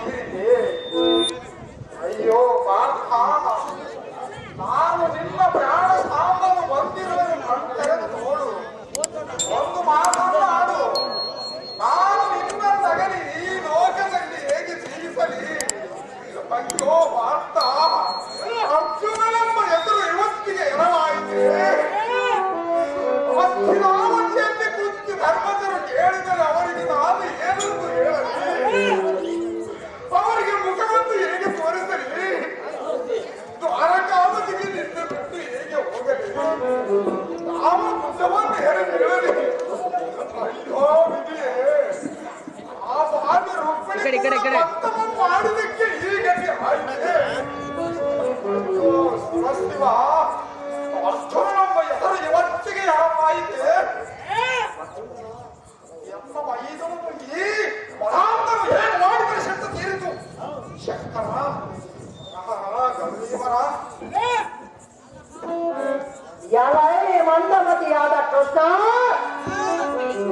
ತೀರಿದೆ. ಅಯ್ಯೋ ಪಾರ್ಥ, ನಾನು ನಿನ್ನ ಪ್ರಾಣ ಸಾಂಬನು ಬಂದಿರುವುದು ಕಣ್ಣು ತೆರೆದು ನೋಡು. ಒಂದು ಮಾತನ್ನು ಆಡು. ನಾನು ನಿನ್ನ ತಗಲಿ ಈ ಲೋಕದಲ್ಲಿ ಹೇಗೆ ಜೀವಿಸಲಿ? ಅಯ್ಯೋ ಪಾರ್ಥ, ಅರ್ಜುನನೆಂಬ ಹೆಸರು ಇವತ್ತಿಗೆ ಎರವಾಯಿತೆ. ಹಸ್ತಿನಾವತಿಯಲ್ಲಿ ಕುಂತು ಧರ್ಮಜರು ಕೇಳಿದರೆ ಅವರಿಗೆ ನಾನು ಏನೆಂದು ಹೇಳಲಿ? ಅವರಿಗೆ ಮುಖವನ್ನು ಹೇಗೆ ತೋರಿಸಲಿ? ದ್ವಾರಕಾವತಿಗೆ ನಿನ್ನ ಬಿಟ್ಟು ಹೇಗೆ ಹೋಗಲಿ? ನಾವು ಮುಖವನ್ನು ಹೇಳಲಿ? ಅಯ್ಯೋ ವಿಧಿಯೇ, ಆ ಬಾಲ್ಯ ರುಕ್ಮಿಣಿ ಮಾಡಿದಕ್ಕೆ ಈ ಗತಿ ಆಗಿದೆ. ಶಿವ, ಅರ್ಜುನನೆಂಬ ಹೆಸರು ಇವತ್ತಿಗೆ ಯಾವಾಯಿತೆ? ಎಂಬ ಐದನ್ನು ಈ ಬಲಾಂತರು ಹೇಗೆ ಮಾಡಿದರೆ ಶಕ್ತ ತೀರಿತು? ಶಂಕರ, ಗಂಭೀರ, ಮಂದಮತಿಯಾದ ಕೃಷ್ಣ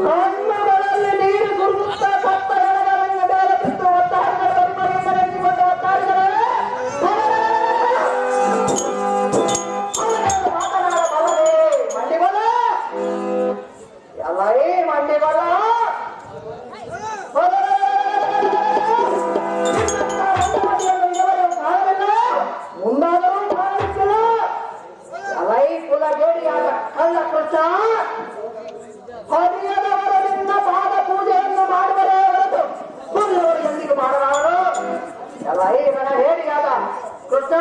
ಕಣ್ಣುಗಳಲ್ಲಿ ನೀರು ಸುರಿಯುತ್ತಾ ಸತ್ತರಗಳನ್ನು ಮೇಲೆ ಬಿಟ್ಟು ಒತ್ತಾಡಿದರೆ ಮಾತನಾಡಬಲ್ಲದೆ ಮಂಡಿಬಲ ಎಲ್ಲ ಮಂಡಿಬಲ ಮುಂದಾದರೂ ಕಾಣಿಸಿಲ್ಲ. ಎಲೈ ಕುಲಜೋಡಿಯಾದ ಕಳ್ಳ ಕೃಷ್ಣ, ಹರಿಯದವರ ನಿನ್ನ ಪಾದ ಪೂಜೆಯನ್ನು ಮಾಡುವರೇ ಹೊರತು ಸುಳ್ಳವರು ಎಂದಿಗೂ ಮಾಡಲಾರರು. ಎಲೈ ನನ್ನ ಹೇಳಿಯಾದ ಕೃಷ್ಣ,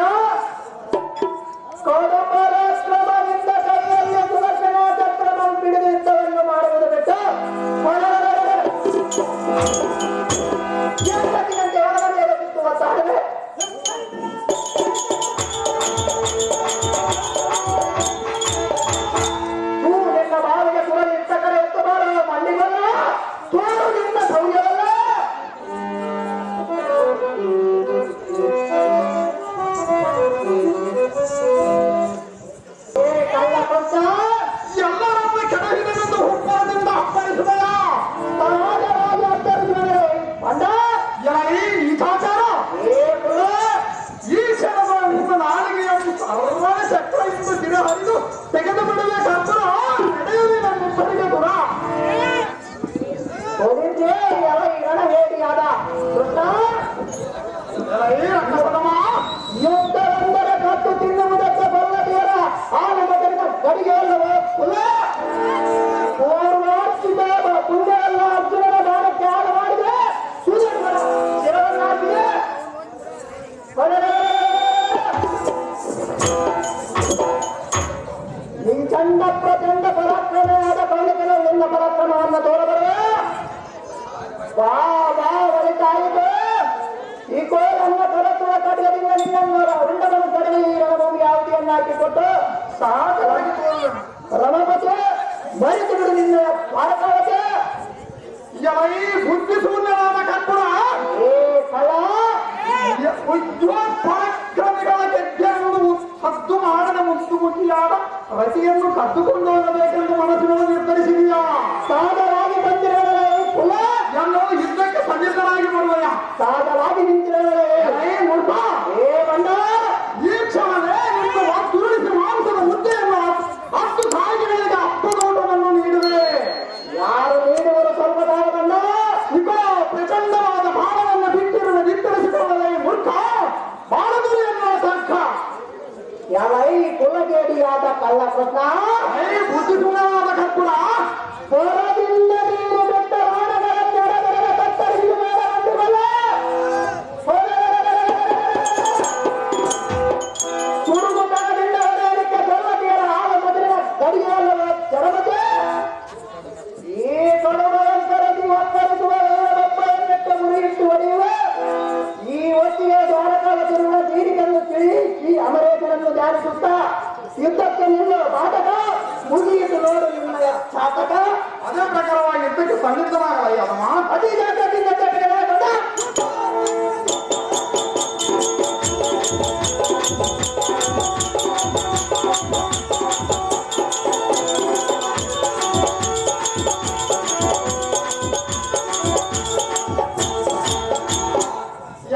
ಕೌಟುಂಬರಾಶ್ರಮದಿಂದ ಕೈಯಲ್ಲಿ ಸುದರ್ಶನ ಚಕ್ರವನ್ನು ಹಿಡಿದು ಯುದ್ಧವನ್ನು ಮಾಡುವುದು ಬಿಟ್ಟು ಎಂಬತ್ತಿನಂತೆ ಅವರ ಮೇಲೆ ಬಿತ್ತುವ ತಾಳ್ಮೆ ನಿನ್ನ ಬಾವಿಗೆ ಸುರಲಿಟ್ಟ ಕಡೆ ಎತ್ತು ಮಾಡುವ ಮಂಡಿಗಲ್ಲ, ತೋರು ನಿನ್ನ ಸೌರ್ಯವಲ್ಲ. ಕಳ್ಳ ಕೊಂಚ ಎಲ್ಲರನ್ನು ಕೆಡಹಿದನೆಂದು ಹುಬ್ಬಾದಿಂದ ಅಪ್ಪಳಿಸುವೆಯ? ಸಹಜವಾಗಿ ಅರ್ಥರಿಸುವರೆ ಬಂದ ಎಲೈ ನೀಚಾಚಾರ, ಈ ಕ್ಷಣದ ನಿಮ್ಮ ನಾಲಿಗೆಯನ್ನು ಸರ್ವರ ಚಕ್ರದಿಂದ ದಿನ ಹರಿದು ತೆಗೆದು ಬಿಡಬೇಕಂತರ ನಡೆಯುವುದಿಲ್ಲ ನಿಮ್ಮರಿಗೆ ದೂರ. ಹೋಗಿದ್ದೆ ಎಲ್ಲ ಇರಣ ಹೇಳಿಯಾದ ಕೃಷ್ಣ, ಎಲೈ ರಂಗಪದಮ, ಯುದ್ಧವೆಂದರೆ ಕತ್ತು ತಿನ್ನುವುದಕ್ಕೆ ಬಲ್ಲದೆಯರ ಆನೆ ಮಗನಿನ ಗಡಿಗೆ ಅಲ್ಲವೇ? ಪೂರ್ವಾರ್ಚಿತ ಪುಣ್ಯವೆಲ್ಲ ಅರ್ಜುನನ ಬಾಣಕ್ಕೆ ಹಾಳು ಮಾಡಿದೆ. ಸೂರ್ಯನ ಶಿರವನ್ನಾಗಿದೆ. ಈ ಚಂಡ ಪ್ರಚಂಡ ಪರಾಕ್ರಮೆಯಾದ ಕೌಲಿಕನ ನಿನ್ನ ಪರಾಕ್ರಮವನ್ನು ತೋರಬರುವೆ. ಬಾ ಬಾ ಒಲಿತಾಯಿತು. ಈ ಕೋಲನ್ನ ಕರೆಸುವ ಖಡ್ಗದಿಂದ ನಿನ್ನನ್ನು ಉಂಡವನ್ನು ತಡೆದು ಈ ರಣಭೂಮಿಗೆ ಆಹುತಿಯನ್ನು ಹಾಕಿಕೊಟ್ಟು ಸಾಕಲಾಗಿ ರಮಪತಿ ಮರೆತು ಬಿಡು ನಿನ್ನ ಪಾರಕಾವತೆ. ಎಲೈ ಬುದ್ಧಿ ಶೂನ್ಯವಾದ ಕರ್ಪುರ, ಏ ಕಳ ಪರಾಕ್ರಮಿಗಳ ಗೆಜ್ಜೆಯನ್ನು ಸದ್ದು ಮಾಡದ ಮುಗಿಯಾದ ರತಿಯನ್ನು ಕದ್ದುಕೊಂಡು ಹೋಗಬೇಕೆಂದು ಮನಸ್ಸಿನಲ್ಲಿ ನಿರ್ಧರಿಸಿದೆಯಾ? ಸಾಧವಾಗಿ ಬಂದಿರಲೇ ಕುಲ ಎಲ್ಲೋ ಯುದ್ಧಕ್ಕೆ ಸನ್ನಿಧರಾಗಿ ಬರುವೆಯ? ಸಾಧವಾಗಿ ನಿಂತಿರಲೇ ಮೂರ್ಖ, ಏ ಬಂಡ, ಈ ಕ್ಷಣವೇ ನಿಮ್ಮ ತುರುಳಿಸಿ ಮಾಂಸದ ಮುದ್ದೆಯನ್ನು 10 ಸಾವಿಗಳಿಗೆ ಅಪ್ಪದೋಟವನ್ನು ನೀಡುವೆ. ಯಾರು ನೀಡುವರು ಸ್ವಲ್ಪ ಕಾಲ ಬಂಡ? ಈಗ ಪ್ರಚಂಡವಾದ ಬಾಣವನ್ನು ಬಿಟ್ಟಿರುವ ನಿತ್ತರಿಸಿಕೊಳ್ಳಲೇ ಮೂರ್ಖ, ಬಾಣದುರಿ ಎನ್ನುವ ಸಂಘ. ಎಲೈ ಕುಲಗೇಡಿಯಾದ ಕಳ್ಳ ಕೃಷ್ಣ, ಬುದ್ಧಿಪೂರ್ಣವಾದ ಕರ್ಪುರ, ಹೊರದಿಂದ ನೀರು ಬಿಟ್ಟ ಬಾಣಗಳ ಕೆಳಗಡೆ ಕತ್ತರಿಸಿದ ಮೇಲೆ ಬಂದಿರಲ್ಲ. ಸುಡುಗು ತಗದಿಂದ ಹೊಡೆಯಲಿಕ್ಕೆ ಗರ್ವತಿಯರ ಹಾಲು ಮೊದಲಿನ ಗಡಿಗೆಯಲ್ಲವೇ ಚರಮತೆ? ಈ ಕಡುಬಯಂಕರದಿ ಒತ್ತರಿಸುವ ಒಬ್ಬರನ್ನೆಟ್ಟ ಮುರಿಯಿಟ್ಟು ಹೊಡೆಯುವ ಈ ಹೊತ್ತಿಗೆ ದ್ವಾರಕಾವತಿರುವ ತೀರಿಗೆಯನ್ನು ತಿಳಿಸಿ ಅಮರೇಶನನ್ನು ಧ್ಯಾನಿಸುತ್ತಾ ಯುದ್ಧಕ್ಕೆ ನಿಲ್ಲುವ ಬಾಟಕ ಮುಗಿಯಿತು ನೋಡು ನಿಮ್ಮಯ ಚಾತಕ. ಅದೇ ಪ್ರಕಾರವಾಗಿ ಯುದ್ಧಕ್ಕೆ ಸನ್ನಿಧರಾಗಲ್ಲ ಅದಮ್ಮ. ಅತಿ ಜಾತದಿಂದ ಚಟಗಳ ಬಂದ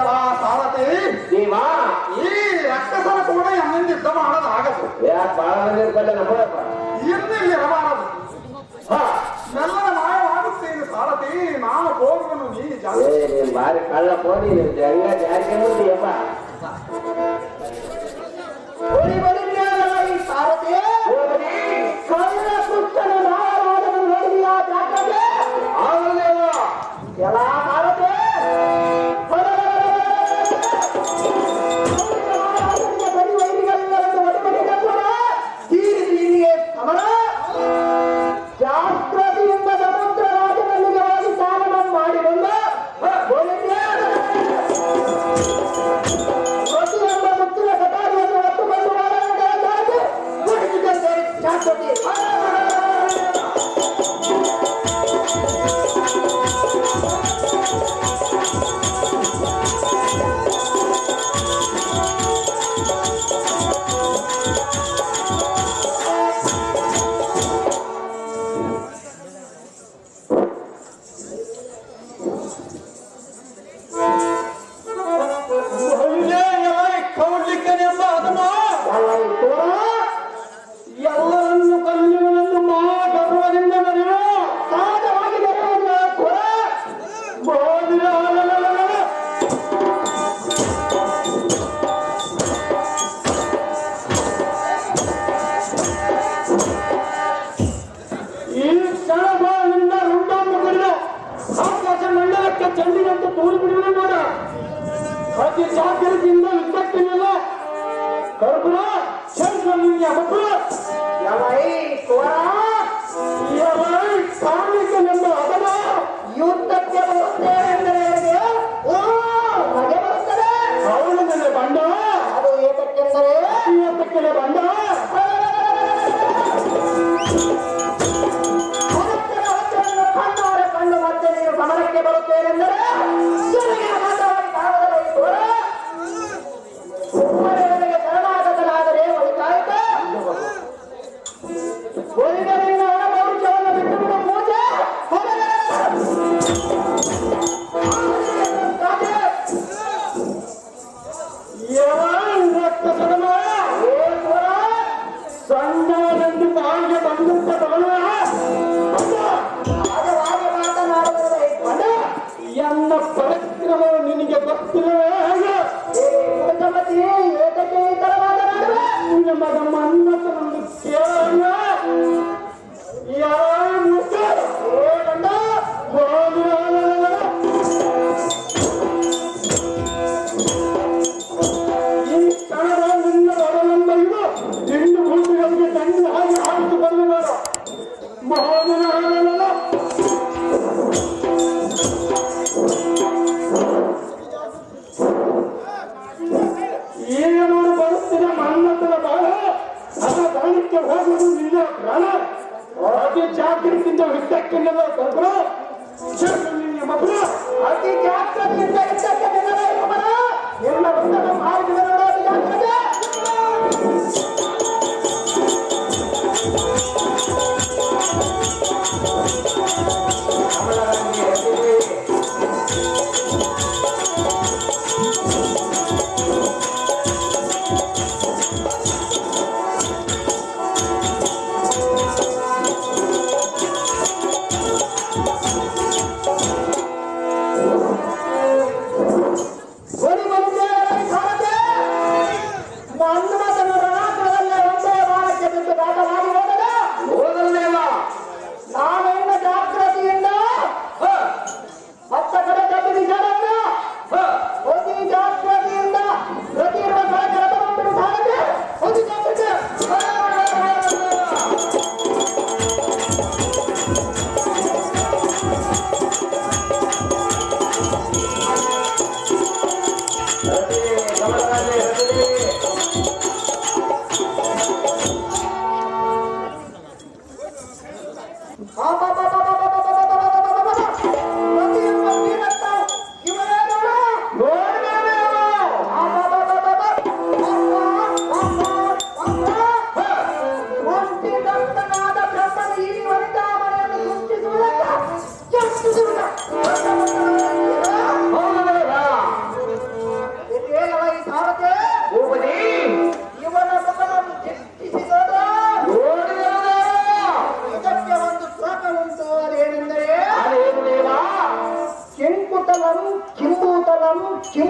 ಎಲ್ಲ ಸಾರಥಿ ದೇವಾ ಈ ರಕ್ಕಸರ ಕೂಡ ಎನ್ನಿಂದ ಯುದ್ಧ ಮಾಡೋದಾಗದು. ಯಾಕೆ ಬಾಳ ಮಂದಿ ಇರ್ತಾರೆ ನಮ್ಮಪ್ಪ ಇಲ್ಲಿ ಇರಬಾರದು. ಎಲ್ಲರ ಮಾಯವಾಗುತ್ತೇನೆ ಸಾರಥಿ. ನಾನು ಹೋಗುವನು ನೀ ಜಾಸ್ತಿ. ನೀನ್ ಬಾರಿ ಕಳ್ಳ ಪೋಡಿ ನಿಮ್ ಜಂಗ ಜಾರಿಗೆ ಮುಂದಿಯಪ್ಪ. ಈ ಸಾರಥಿ ಕಳ್ಳ ಕೃಷ್ಣನ ನಾಯಕರನ್ನು ನೋಡಿದೆಯಾ ಜಾಗ್ರತೆ ಆಗಲೇವ ಎಲ್ಲ ಸಾರಥಿ ಬರೀ ವೈರಿಗಳೆಲ್ಲರನ್ನು ಒಟ್ಟುಗೂಡಿಕೊಂಡು ತೀರಿಗೆ ಸಮರ ಜಾಗ್ರತೆಯಿಂದ ಸಮುದ್ರ ರಾಜನಲ್ಲಿಗೆ ಹೋಗಿ ಸ್ನಾನ ಮಾಡಿಕೊಂಡು ಪ್ರತಿಯೊಬ್ಬ ಮುತ್ತಿನ ಕಟಾರಿಯನ್ನು ಹೊತ್ತುಕೊಂಡು ಜಾಗೃತಿ ಎಲ್ಲರನ್ನು ಕಲ್ಲಿನನ್ನು ಗರ್ವದಿಂದ ನಡೆಯುವ ಸಹಜವಾಗಿ ಈ ಕ್ಷಣದಿಂದ ರುಂಡನ್ನು ಬಿಡಲು ಆಕಾಶ ಮಂಡಲಕ್ಕೆ ಚೆಂಡಿನಂತೆ ತೂರು ಬಿಡುವುದು ನೋಡ ಅತಿ ಜಾಗ್ರತೆಯಿಂದ ಯುದ್ಧಕ್ಕಿಲ್ಲ ಕರ್ಪುರ ಶಂಕರನಿಗೆ ಹಬ್ಬ ಕಾಣಿಕೆನೆಂಬ ಹಬ್ಬದ ಯುದ್ಧಕ್ಕೆ ಬರುತ್ತೇವೆ ಬರುತ್ತದೆ ಅವಳ ಮೇಲೆ ಬಂಡ ಅದು ಏತಕ್ಕೆಂದರೆ ಏತಕ್ಕೆ ಬಂಡ ಕಣ್ಣಾರೆ ಕಂಡು ಮತ್ತೆ ನೀನು ಸಮರಕ್ಕೆ ಬರುತ್ತೇನೆಂದರೆ ಸುಮ್ಮನೆಗೆ ಶರಣಾಗತನಾದರೆ ಒಳಿತಾಯಿತ ಒಲಿಗರಿಂದ ಪೌರುಷವನ್ನು ಬಿಟ್ಟು ಪೂಜೆ ಸಣ್ಣನೆಂದು ಬಾಯಿಗೆ ಬಂದಂತ ಎನ್ನ ಪರಾಕ್ರಮವು ನಿನಗೆ ಗೊತ್ತಿಲ್ಲವೇ ಏತಕ್ಕೆ ಈ ತರ ಮಾತನಾಡುವೆ ಮಗ ಮನ್ನತನನ್ನು ಕೇಳ ಈ ಕಣದ ನಿನ್ನ ಒಡಲಂಬ ಇದು ಹೆಣ್ಣು ಹುಡುಗರಿಗೆ ತಂದು ಹಾಗೆ ಹಾಕಿ ಬರಬೇಡ ಮಹೋದರ ಈಗ ನೋಡು ಬರುತ್ತಿನ ಮನ್ನತನ ಬಾಳ ಅದರ ಬಾಣಕ್ಕೆ ಹೋಗುವುದು ನಿಜ ಪ್ರಾಣ ಅತಿ ಜಾಗೃತಿಯಿಂದ ಯುದ್ಧಕ್ಕೆಲ್ಲ ಕರ್ಬರು ಮಕ್ಕಳು ಅತಿ ಜಾಗೃತಿಯಿಂದ ಯುದ್ಧಕ್ಕೆ ಎಲ್ಲ ಬಂಧನ ಮಾರ್ಗದ ಜಾಗ್ರತೆ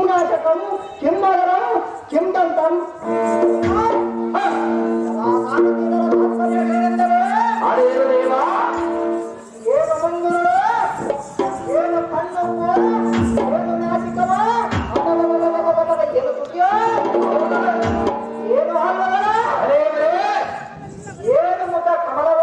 ಕಿಂನಾಶಕಂ ಕಿಂಬಗರಂ ಕಿಂದಂತಂ ಅದೇನು ದೇವ ಏನು ಮಂಗುರು ಏನು ಕಣ್ಣಪ್ಪ ಏನು ನಾಸಿಕವ ಏನು ತುಟಿಯ ಏನು ಹಲ್ಲವ ಏನು ಮುಖ ಕಮಲವ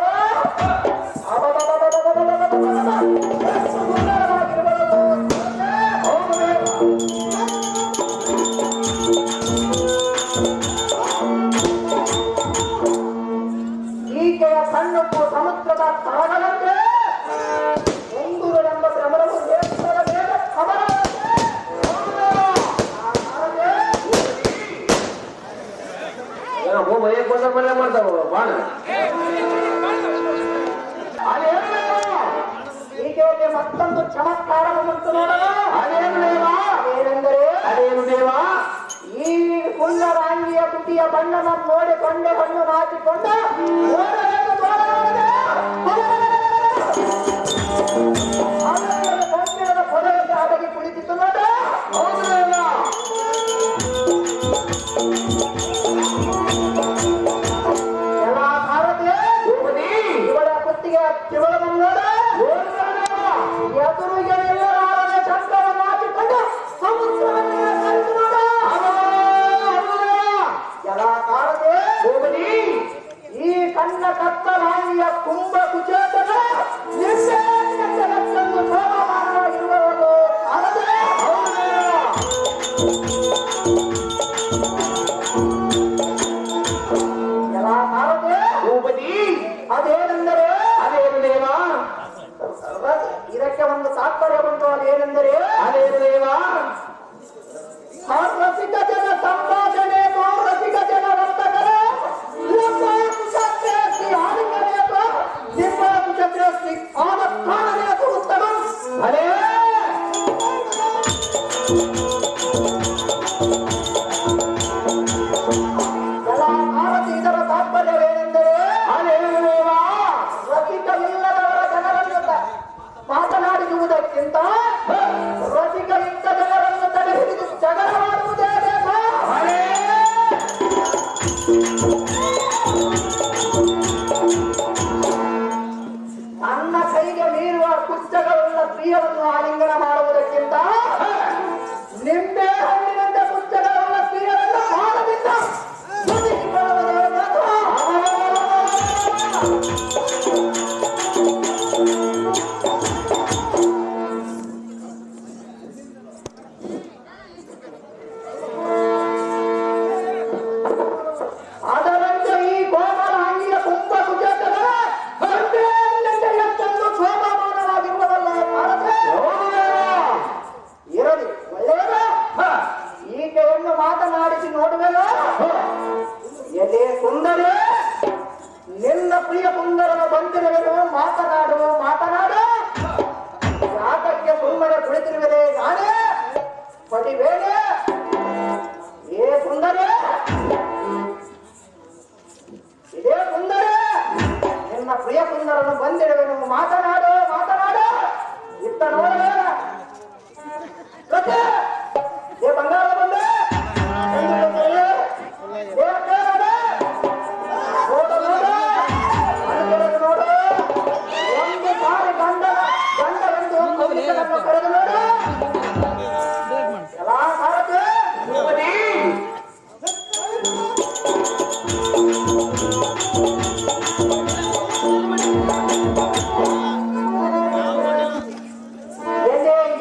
ಈಕೆಯ ಕಣ್ಣಪ್ಪು ಸಮುದ್ರದ ತಳಗಳಂತೆ ಮುಂದೂರೆಂಬ ಭ್ರಮರವು ದೇಶದ ಮೇಲೆ ಕಮಲವಂತೆ ಮಾಡ್ತಾವ ಬಾಣ ಈಕೆಗೆ ಮತ್ತೊಂದು ಚಮತ್ಕಾರವನ್ನು ನೋಡೋಣ ಅದೇನು ದೇವ ಏನೆಂದರೆ ಅದೇನು ದೇವ ಈ ಸುಂದರಾಂಗಿಯ ತುಟಿಯ ಬಣ್ಣನ ನೋಡಿಕೊಂಡೆ ಹಣ್ಣು ನಾಚಿಕೊಂಡು ಮಂದಿರದ ಕೊನೆಯಲ್ಲಿ ಅಡಗಿ ಕುಳಿತಿತ್ತು ನೋಡ ಎಲ್ಲ ಭಾರತೀಯ ಇವಳ ಕುತ್ತಿಗೆ ಕಿವಳನ್ನು ನೋಡ ಎದುರಿಗೆ ಎಲ್ಲರಾರನೆ ಚಂದ್ರವನ್ನು ಹಾಕಿಕೊಂಡು ಸಮುದ್ರವನ್ನು ಕರೆದು ನೋಡ ಎಲ್ಲ ಭಾರತೀಯ ಈ ಕಣ್ಣ ಕತ್ತಲಾಗಿಯ ಕುಂಭ ಕುಚೇತನ ನಿಶ್ಚಯಕ್ಕಂದು ಸೋಮವಾರವಾಗಿರುವವರು ಕಾಣದೆ ಎಲ್ಲ ಭಾರತೀಯ ಅದೇನೆಂದರೆ ಅದೇನು ದೇವ ಇದಕ್ಕೆ ಒಂದು ತಾತ್ಪರ್ಯ ಬಂತು ಅದೇನೆಂದರೆ ಅದೇನು ದೇವ ರಸಿಕ ಜನ ಸಂಭಾಷಣೆ ರಸಿಕ ಜನ ವರ್ತಕರ ಕುಶಕ್ತಿ ಆಲಿಂಗನೇತು ನಿಮ್ಮ ಕುಶಕ್ತಿ ಆದ ಕಾಣನೇತು ಉತ್ತಮ ಅದೇ ಎಲ್ಲ ಭಾರತಿ ಇದರ ತಾತ್ಪರ್ಯವೇನೆಂದರೆ ಅದೇನು ದೇವ ರಸಿಕವಿಲ್ಲದವರ ಜನರನ್ನು ಮಾತನಾಡಿಸುವುದಕ್ಕಿಂತ ರಸಿಕವಿದ್ದ ಜನರನ್ನು ತಡೆ ಹಿಡಿದು ಜಗಳವಾಡುವುದೇ ಬೇಕು ನನ್ನ ಕೈಗೆ ಮೀರುವ ಪುಸ್ತಕವುಳ್ಳ ಸ್ತ್ರೀಯರನ್ನು ಆಲಿಂಗನ ಮಾಡುವುದಕ್ಕಿಂತ ನಿಂಬೆ ಹಣ್ಣಿನಂತೆ ಪುಸ್ತಕವುಳ್ಳ ಸ್ತ್ರೀಯರನ್ನು ಮಾಡದಿಂದ ಬದುಕಿಕೊಳ್ಳುವುದೇ ಬೇಕು. ಅದರಂತೆ ಈ ಗೋಪಾಲ ಅಂಗಿಯ ಕುಂಭ ಕುಚೇತನ ಎಷ್ಟೊಂದು ಶೋಭಾಮಾನವಾಗಿರುವುದಲ್ಲ ಭಾರತ ಇರಲಿ ಒಳ್ಳೆಯದ ಈಕೆಯನ್ನು ಮಾತನಾಡಿಸಿ ನೋಡುವೆಲ್ಲ ಎಲೆ ಸುಂದರಿ ನಿನ್ನ ಪ್ರಿಯ ಸುಂದರನ ಬಂದಿರುವೆನು ಮಾತನಾಡು ಮಾತನಾಡು ಯಾಕಕ್ಕೆ ಸುಮ್ಮನೆ ಕುಳಿತಿರುವೆ ನಾನೇ ಪಡಿಬೇನೆ ಏ ಸುಂದರಿ ಇದೇ ಸುಂದರಿ ನಿನ್ನ ಪ್ರಿಯ ಸುಂದರನು ಬಂದಿರುವೆನು ಮಾತನಾಡು ಮಾತನಾಡು ಇತ್ತ ನೋಡಲೇ ಏ ಬಂಗಾರ ಬಂದೆ ನೋಡು ಒಂದು ಸಾರಿ ಗಂಡವೆಂದು ಕವಿತನನ್ನು ಕರೆದು ನೋಡು ಎಲ್ಲ ಭಾರತ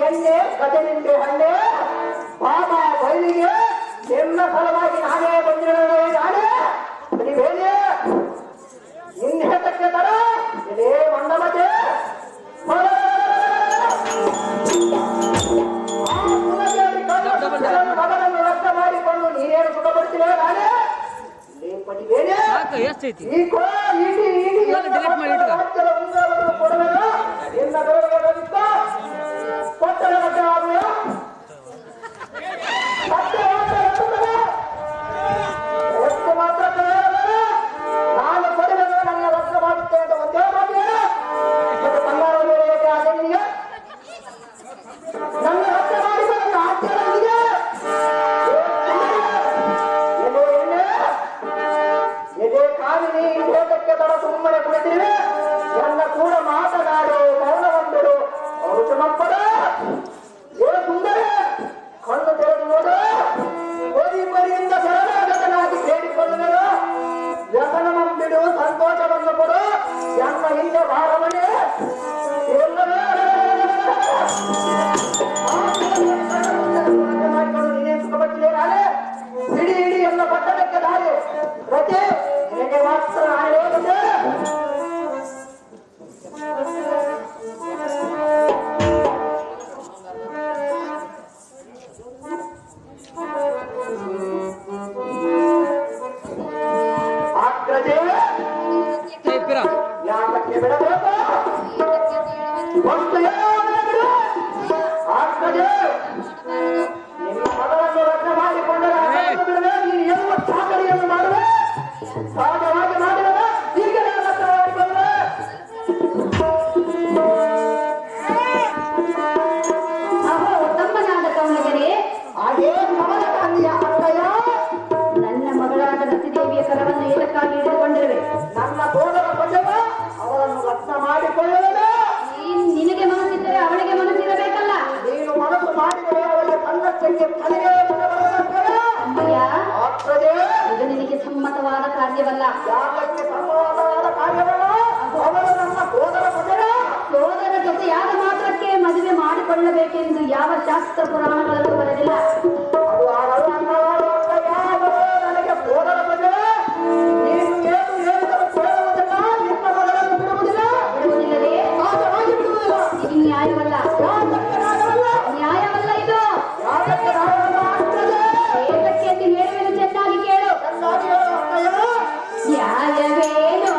ಎಣ್ಣೆ ಕದಲಿಂಬೆ ಹಣ್ಣೆ ಬಾಬಾ ಬಯಲಿಗೆ ನಿನ್ನ ಫಲವಾಗಿ ನಾನೇ ಬಂದಿರುವೆ ನಾನೇ ಬೇರೆ ಇನ್ನೇತಕ್ಕೆ ತರ ಇದೇ ಮಂಡಲಕ್ಕೆ ಮಗನನ್ನು ರಕ್ತ ಮಾಡಿಕೊಂಡು ನೀನೇನು ಸುಖಪಡಿಸಿವೆ ನಾನೇ ಪಡಿಬೇನೆ ಈ ಕೊಡಬೇಕು ನಿನ್ನ ಕೊಟ್ಟರೆ ಮತ್ತೆ ಆಗುವ ಎಷ್ಟು ಮಾತ್ರ ನಾನು ಕೊಡಬೇಕು ನನ್ನ ರಕ್ತ ಮಾಡುತ್ತೆ ಅಂತ ಒಂದೇ ಮಾತಿಲ್ಲ ಮತ್ತೆ ಬಂಗಾರ ಬೇರೆ ಅದೇ ನಿನಗೆ ನನ್ನ ರಕ್ತ ಮಾಡಿದ ನನ್ನ ಆಶ್ಚರ್ಯ ರಜೆ ನಿನಗೆ ಮಾತ್ರ ನಾನು ಹೇಳುವುದೇ. ಯಾಕೆ ಬಿಡಬೇಕು ನಿಮ್ಮ ಮಗಳನ್ನು ರಕ್ಷಣೆ ಮಾಡಿಕೊಂಡರೆ ಬಿಡುವೆ. ನೀನು ಎನ್ನುವ ಚಾಕರಿಯನ್ನು ಮಾಡುವೆ, ಸಹಜವಾಗಿ ಮಾಡಿದರೆ ಈಗಲೇ ರಕ್ಷಣೆ ಮಾಡಿಕೊಳ್ಳುವೆ. ಅಹೋ ತಮ್ಮನಾದ ಕವನಗರೇ, ಹಾಗೇ ಕಮಲ ಕಾಂತಿಯ ಅಕ್ಕಯ್ಯ, ನನ್ನ ಮಗಳಾದ ರತಿದೇವಿಯ ಕರವನ್ನು ಏತಕ್ಕಾಗಿ ಹಿಡಿದುಕೊಂಡಿರುವೆ? ನನ್ನ ಸೋದರ ಪ್ರಜೆವ ಅವರನ್ನು ರಕ್ಷಣೆ ಮಾಡಿಕೊಳ್ಳುವುದು. ನಿನಗೆ ಮನಸ್ಸಿದ್ದರೆ ಅವಳಿಗೆ ಮನಸ್ಸಿರಬೇಕಲ್ಲ. ನೀನು ಮನಸ್ಸು ಮಾಡಿದರೆ ಅವರಿಗೆ ತನ್ನಷ್ಟಕ್ಕೆ ತಲೆಗೆ ಅಮ್ಮಯ್ಯ, ಆಗ್ತದೆ. ಇದು ನಿನಗೆ ಸಮ್ಮತವಾದ ಕಾರ್ಯವಲ್ಲ. ಯಾಕೆ ಸಮ್ಮತವಾದ ಕಾರ್ಯವಲ್ಲ? ಅವರು ನನ್ನ ಸೋದರ ಪ್ರಜೆವ. ಸೋದರ ಜೊತೆಯಾದ ಮಾತ್ರಕ್ಕೆ ಮದುವೆ ಮಾಡಿಕೊಳ್ಳಬೇಕೆಂದು ಯಾವ ಶಾಸ್ತ್ರ ಪುರಾಣಗಳಲ್ಲೂ ಬರಲಿಲ್ಲ. ಅದು ಆಗಲು ಅನ್ನವಾರು ಅಕ್ಕಯ್ಯ, ನನಗೆ ಸೋದರ ಪ್ರಜೆ. ನೀನು ಏನು ಹೇಳಿದರೂ ಕೇಳುವುದಿಲ್ಲ, ನಿನ್ನ ಮಗಳನ್ನು ಬಿಡುವುದಿಲ್ಲ. ಬಿಡುವುದಿಲ್ಲವೇ? ಸಹಜವಾಗಿ ಬಿಡುವುದಿಲ್ಲ. ಇದು ನ್ಯಾಯವಲ್ಲ. ಯಾತಕ್ಕೆ ನಾಗವಲ್ಲ? ನ್ಯಾಯವಲ್ಲ ಇದು. ಯಾತಕ್ಕೆ ನಾಗವಲ್ಲ ಆಗ್ತದೆ? ಏತಕ್ಕೆ ಎಂದು ಹೇಳುವೆನು, ಚೆನ್ನಾಗಿ ಕೇಳು. ಚೆನ್ನಾಗಿ ಹೇಳು ಅಕ್ಕಯ್ಯ. ನ್ಯಾಯವೇನೋ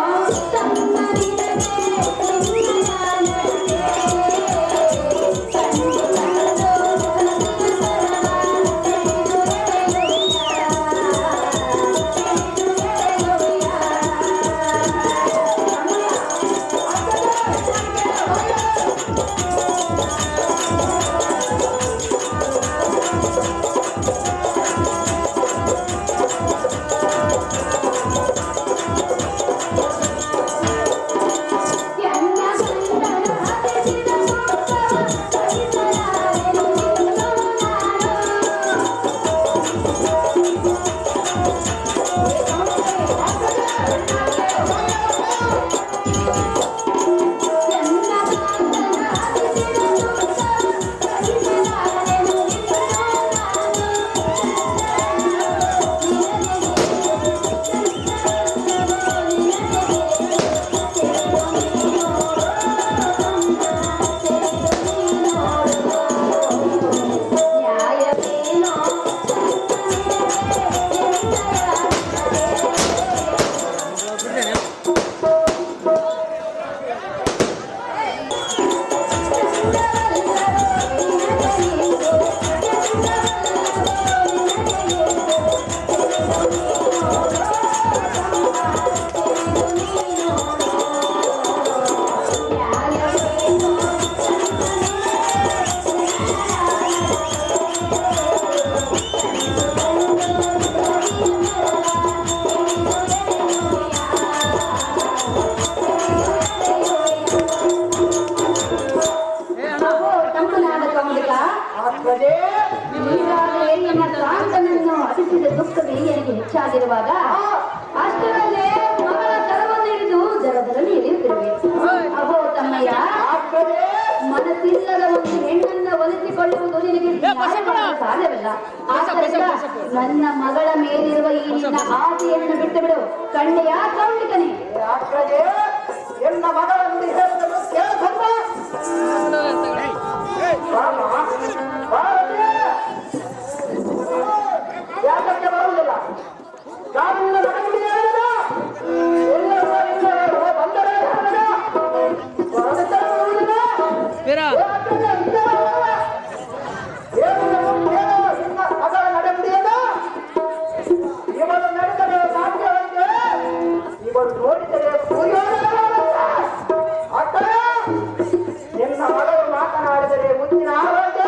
ಈಗಾಗಲೇ ನನ್ನ ಪ್ರಾಂತನನ್ನು ಅಡಿಸಿದ ದುಃಖವೇ ನನಗೆ ಹೆಚ್ಚಾಗಿರುವಾಗ ಅಷ್ಟರಲ್ಲೇ ಮಗಳ ಕರವನ್ನು ಹಿಡಿದು ದರದರಲ್ಲಿ ಎಳೆಯುತ್ತಿರುವೆ. ಅಹೋ ತಮ್ಮಯ್ಯ, ಮನಸ್ಸಿಲ್ಲದ ಒಂದು ಹೆಣ್ಣನ್ನು ಒಲಿಸಿಕೊಳ್ಳುವುದು ನಿನಗೆ ಸಾಧ್ಯವಿಲ್ಲ. ಆದ್ದರಿಂದ ನನ್ನ ಮಗಳ ಮೇಲಿರುವ ಈ ನಿನ್ನ ಆಸೆಯನ್ನು ಬಿಟ್ಟು ಬಿಡು. ಕಣ್ಣೆಯ ಕೌಂಡಿಕನೇ, ಎನ್ನ ಮಗಳನ್ನು ಹೇಳಿದನು ಕೇಳಬಲ್ಲ. ಯಾಕಕ್ಕೆ ಬರುವುದಿಲ್ಲ? ಕಾನೂನಿನ ಮಗನಿಗೆ ಹೇಳಿದ ಬಂದರೆ ನಿನ್ನ ಮಗಳ ನಡೆಯುವುದಿಲ್ಲ. ಇವರು ನಡೆದರೆ ಸಾಧ್ಯವಂತೆ, ಇವರು ನೋಡಿದರೆ ಅಕ್ಕ ನಿನ್ನ ಮಗಳು ಮಾತನಾಡಿದರೆ ಮುಚ್ಚಿನ ಆರೋಗ್ಯ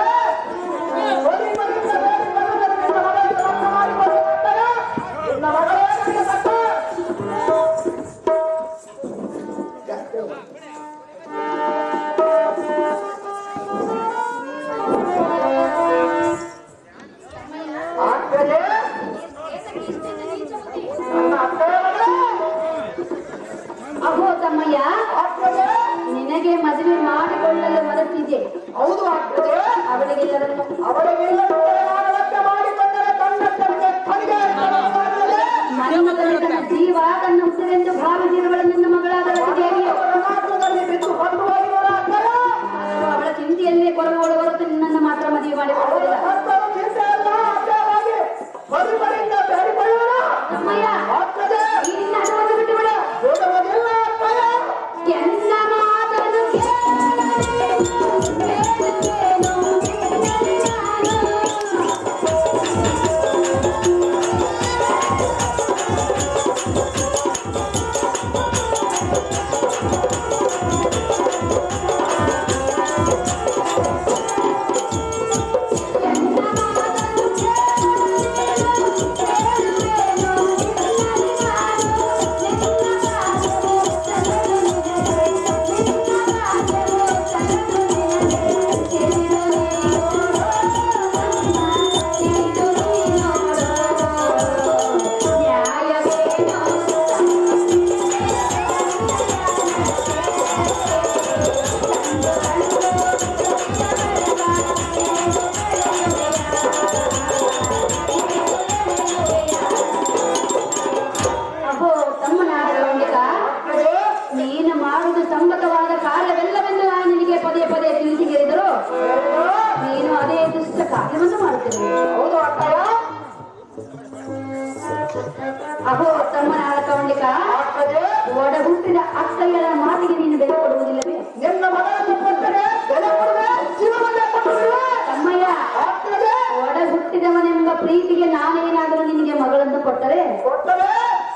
ಅಹೋ ತಮ್ಮನ ಕೌಂಡಿಕ ಆಗ್ತದೆ. ಒಡ ಹುಟ್ಟಿದ ಅಕ್ಕಯ್ಯನ ಮಾತಿಗೆ ನೀನು ಬೆಲೆ ಕೊಡುವುದಿಲ್ಲವೇ? ನಿನ್ನ ಮಗಳನ್ನು ಕೊಟ್ಟರೆ ಬೆಲೆ ಕೊಡುವೆ, ಜೀವವನ್ನೇ ಕೊಟ್ಟುಬಿಡುವೆ. ತಮ್ಮಯ್ಯ, ಆಗ್ತದೆ. ಒಡ ಹುಟ್ಟಿದವನೆಂಬ ಪ್ರೀತಿಗೆ ನಾನೇನಾದರೂ ನಿನಗೆ ಮಗಳನ್ನು ಕೊಟ್ಟರೆ ಕೊಟ್ಟರೆ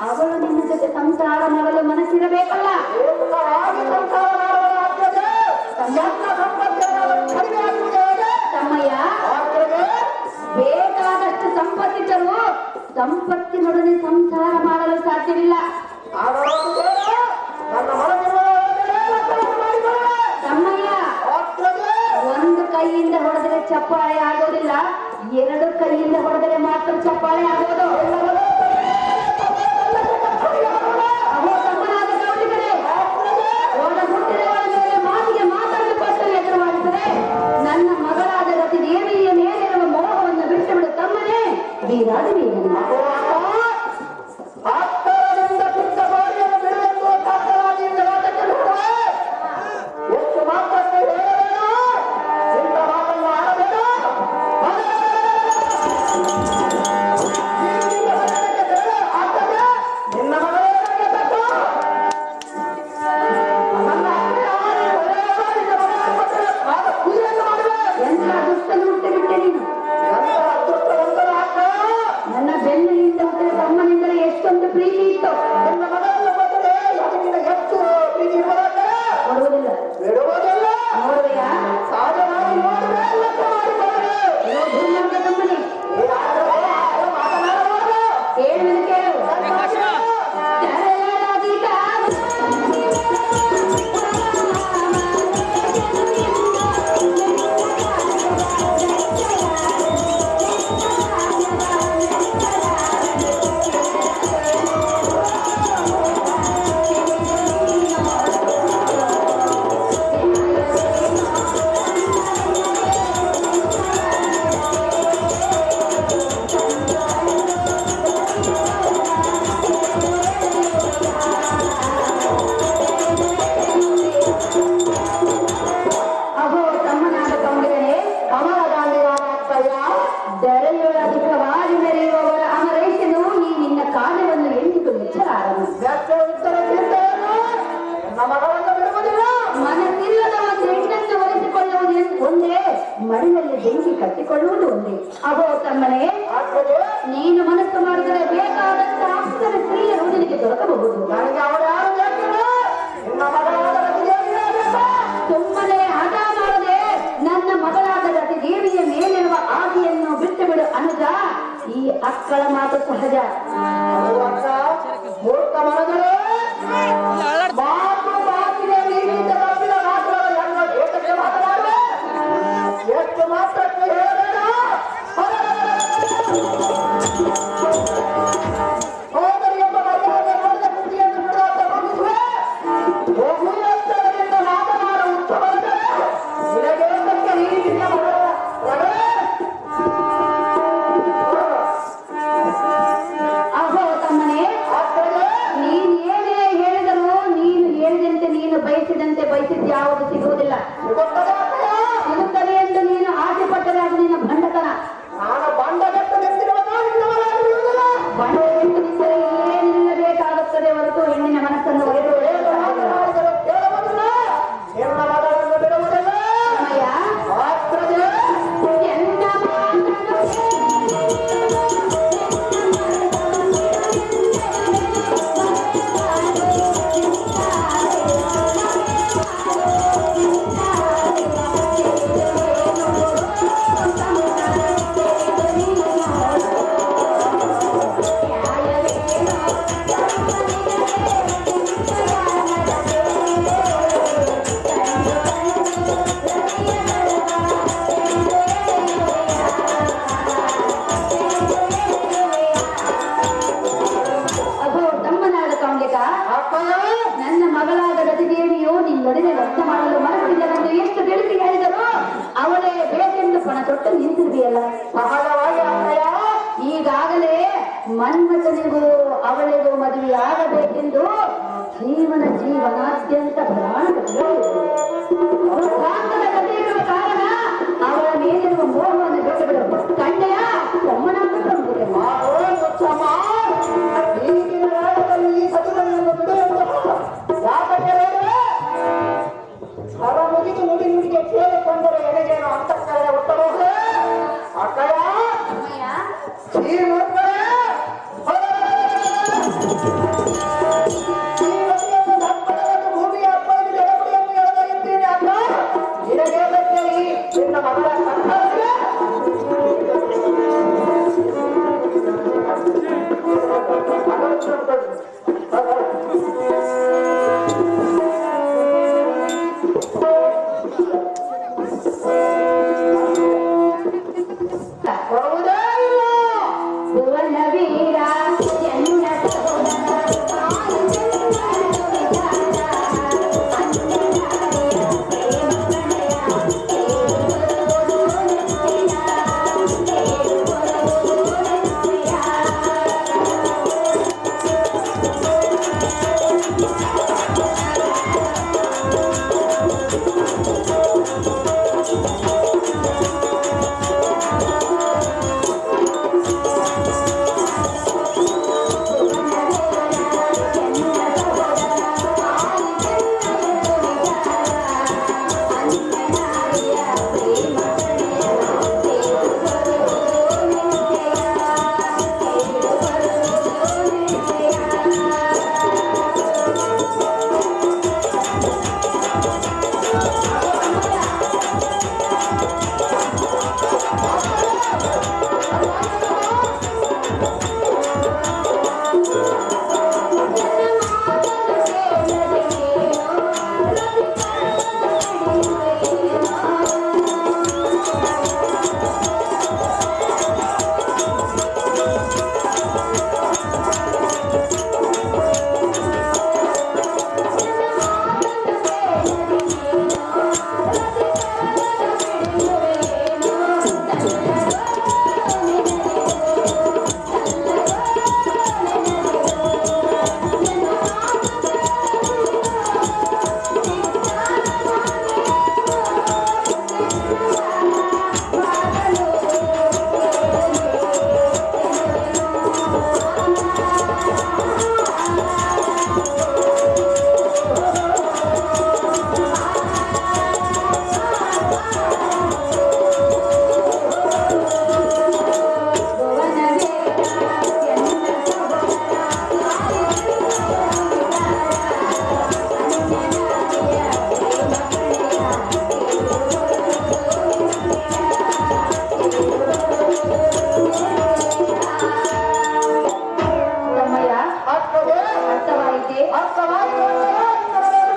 ಅವಳು ನಿನ್ನ ಜೊತೆ ಸಂಸಾರ ಮಾಡಲು ಮನಸ್ಸಿರಬೇಕಲ್ಲ. ಏಕವಾಗಿ ಸಂಸಾರ ಮಾಡುವ ಆಗ್ತದೆ. ಎಲ್ಲ ಸಂಪತ್ತೇನಾದರೂ ಕಡಿಮೆ ಆಗುವುದು ಹೇಗೆ? ತಮ್ಮಯ್ಯ, ಆಗ್ತದೆ. ಬೇಕಾದಷ್ಟು ಸಂಪತ್ತಿದ್ದರೂ ಸಂಪತ್ತಿನೊಡನೆ ಸಂಸಾರ ಮಾಡಲು ಸಾಧ್ಯವಿಲ್ಲ. ಆದರೂ ನನ್ನ ಮನವಿರುವುದರೊಳಗೆ ಲಕ್ಷಣವನ್ನು ಮಾಡಿಕೊಳ್ಳುವೆ. ತಮ್ಮಯ್ಯ, ಆಗ್ತದೆ. ಒಂದು ಕೈಯಿಂದ ಹೊಡೆದರೆ ಚಪ್ಪಾಳೆ ಆಗೋದಿಲ್ಲ, ಎರಡು ಕೈಯಿಂದ ಹೊಡೆದರೆ ಮಾತ್ರ ಚಪ್ಪಾಳೆ ಆಗೋದು. ಅಹೋ ತಮ್ಮನಾದ ಗೌಡಿಗಳೇ, ಒಡ ಹುಟ್ಟಿದವಳ ಮೇಲೆ ಮಾತಿಗೆ ಮಾತನ್ನು ಕೊಟ್ಟು ಎದುರು ಮಾಡಿದರೆ ನನ್ನ ಮಗಳಾದ ರತಿ ದೇವಿಯ ಮೇಲಿರುವ ಮೋಹವನ್ನು ಬಿಟ್ಟು ಬಿಡು ತಮ್ಮನೇ. ವೀರಾದ ವೀರನ ಆತ್ತರದಿಂದ ಚಿಕ್ಕ ಬಾರಿಯನ್ನು ಬಿಡುವೆಂದು ತಾತರಾಗಿ ಮಾತಕ್ಕೆ ಬಿಡುವೆ. ಎಷ್ಟು ಮಾತಕ್ಕೆ ಹೇಳಬೇಡ, ಇಂಥ ಮಾತನ್ನು ಆಡಬೇಡ. ನಿನ್ನ ಮಗಳಿಗೆ ತಟ್ಟು. ನನ್ನ ಅಪ್ಪೆ ಆಡಿ ನಿನ್ನ ಮಗಳನ್ನು ಕೊಟ್ಟರೆ ಆಗ ಪೂಜೆಯನ್ನು ಮಾಡುವೆ. ಎಂಥ ದುಷ್ಟನು ಹುಟ್ಟಿ ಬಿಟ್ಟೆ ನೀನು. ನನ್ನ ಅದೃಷ್ಟವಂತನ ಅಕ್ಕ. ನನ್ನ ಬೆನ್ನಿನಿಂದ ಹುಟ್ಟಿದ ತಮ್ಮನೆಂದರೆ ಎಷ್ಟೊಂದು ಪ್ರೀತಿ ಇತ್ತು. ನಿನ್ನ ಮಗಳನ್ನು ಕೊಟ್ಟರೆ ಅದರಿಂದ ಎಷ್ಟು ಪ್ರೀತಿ ಇರುವುದಾದರೆ ಕೊಡುವುದಿಲ್ಲ. ಬಿಡುವುದಿಲ್ಲ. ನೋಡುವೆಯಾ? ಸಹಜವಾಗಿ ನೋಡುವೆ, ಲೆಕ್ಕ ಮಾಡಿಕೊಳ್ಳುವೆ. ಏನೋ ದುರ್ಮಾರ್ಗ ತಮ್ಮನೇ. ಮಾತನಾಡಬಾರದು. ಹೇಳುವುದು ಕೇಳು. ಅಹೋ ತಮ್ಮನಾದ ಕೌಂಡಿಗನೇ, ಅಮರಗಾಂಧಿಯ ದರೆಯೊಳಧಿಕವಾಗಿ ಮೆರೆಯುವವರ ಅಮರೇಶನು ಈ ನಿನ್ನ ಕಾರ್ಯವನ್ನು ಎಂದಿಗೂ ಮೆಚ್ಚಲಾರನು. ಉತ್ತರ ಚಿಂತೆಯನ್ನು ನನ್ನ ಮಗಳನ್ನು ಬಿಡುವುದಿಲ್ಲ. ಮನಸ್ಸಿಲ್ಲದ ಒಂದು ಹೆಣ್ಣನ್ನು ಒಲಿಸಿಕೊಳ್ಳುವುದು ಒಂದೇ, ಮಡಿಯಲ್ಲಿ ಬೆಂಕಿ ಕಟ್ಟಿಕೊಳ್ಳುವುದು ಒಂದೇ. ಅಹೋ ತಮ್ಮನೇ, ಆಗ್ತದೆ. ನೀನು ಮನಸ್ಸು ಮಾಡಿದರೆ ಬೇಕಾದಂತಹ ಅಪ್ಸರ ಸ್ತ್ರೀಯರು ನಿನಗೆ ದೊರಕಬಹುದು. ನನಗೆ ಅವರು ಯಾರು ಬೇಕಿಲ್ಲ. ನಿನ್ನ ಮಗಳಾದ ರತಿದೇವಿಯೇ ಬೇಕು. ಸುಮ್ಮನೆ ಹಠ ಮಾಡದೆ ನನ್ನ ಮಗಳಾದ ರತಿ ದೇವಿಯ ಮೇಲಿರುವ ಆದಿಯನ್ನು ಬಿಟ್ಟು ಬಿಡು ಅನುಜ. ಈ ಅಕ್ಕಳ ಮಾತು ಸಹಜ. ಹೌದು ಅಕ್ಕ. ಮೂರ್ಖ ಮನಗಳೇ, ಮಾತು ಮಾತಿಗೆ ನೀಡಿದ್ದ ತಪ್ಪಿದ ಮಾತುಗಳ ಹೆಂಗ ಏಕಕ್ಕೆ ಮಾತನಾಡುವೆ. ಎಷ್ಟು ಮಾತ್ರಕ್ಕೆ ಹೇಳಬೇಡ. ಸೋದರಿ ಎಂಬ ಮರ್ಯಾದೆ ನೋಡಿದ ಬುದ್ಧಿಯನ್ನು ಬಿಡುವಂತ ಗಮನಿಸುವೆ. ಬಹುಯತ್ತರದಿಂದ ಮಾತನಾಡುವ ಉತ್ತಮವಂತೆ ನಿನಗೆ ಏಕಕ್ಕೆ ನೀಡಿದ್ದ ಮಗಳೇ. ಅಹೋ ತಮ್ಮನೇ, ಆಗ್ತದೆ. ನೀನು ಏನೇ ಹೇಳಿದರೂ ನೀನು ಹೇಳಿದಂತೆ ನೀನು ಬಯಸಿದಂತೆ ಬಯಸಿದ್ಯಾವುದು ಸಿಗುವುದಿಲ್ಲ. ಗೊತ್ತದೆ ಅಕ್ಕಯ್ಯ. ಸಿಗುತ್ತದೆ ಎಂದು ನೀನು ಆಸೆ ಪಟ್ಟರೆ ಅದು ನಿನ್ನ ಭಂಡತನ. ನಾನು ಬಂಡಗಟ್ಟು ನಿಂತಿರುವುದು ನಿನ್ನ ಮನೆಯಲ್ಲಿ ಬಿಡುವುದಿಲ್ಲ. ಬಂಡೆಯನ್ನು ನಿಂತರೆ ಏನಿಲ್ಲ ಬೇಕಾಗುತ್ತದೆ ಹೊರತು ಹೆಣ್ಣಿನ ಮನಸ್ಸನ್ನು ಒಡೆದು ಮಾತನಾಡಿದರೆ ಕೇಳುವುದಿಲ್ಲ. ನಿನ್ನ ಮಗಳನ್ನು ಬಿಡುವುದಿಲ್ಲ. ಸಮಯ ಆಗ್ತದೆ. ಎನ್ನ ಮಾತನ್ನು ಅಹೋ ತಮ್ಮನಾದ ಕೌಂಡಿಕ, ಅಕ್ಕಯ್ಯ. ನನ್ನ ಮಗಳಾದ ರತಿದೇವಿಯು ನಿನ್ನೊಡನೆ ವ್ಯಕ್ತ ಮಾಡಲು ಮನಸ್ಸಿಲ್ಲವೆಂದು ಎಷ್ಟು ತಿಳಿಸಿ ಹೇಳಿದರು ಅವಳೇ ಬೇಕೆಂದು ಪಣ ತೊಟ್ಟು ನಿಂತಿದೆಯಲ್ಲ. ಸಹಜವಾಗಿ ಅಕ್ಕಯ್ಯ. ಈಗಾಗಲೇ ಮನ್ಮಥನಿಗೂ ಅವಳಿಗೂ ಮದುವೆಯಾಗಬೇಕೆಂದು ಜೀವನಾದ್ಯಂತ ಪ್ರಾಣ ಕಥೆ ಇರುವ ಕಾರಣ ಅವಳ ಮೇಲಿರುವ ಮೋಹವನ್ನು ಬಿಟ್ಟು ಬಿಡು. ಕಣ್ಣೆಯ ತಮ್ಮನಾದ ಪ್ರಮುಖ ಮಾತು ತುಚ್ಛಮ್ಮ. ಈ ಭೂಮಿಯ ಅಪ್ಪನಿಗೆ ಜಡಪುಡಿಯನ್ನು ಎಳೆದೊಯ್ಯುತ್ತೇನೆ ಅಪ್ಪ. ನಿನಗೆ ಬೇಕೇ ನಿನ್ನ ಮಗಳ ಸಂತಾನಕ್ಕೆ ಹೌದಾ ಇಲ್ಲ? ಭುವನ ವೀರ ಎನ್ನ ಸಹೋದರ ಆರು ಚಂದ್ರನ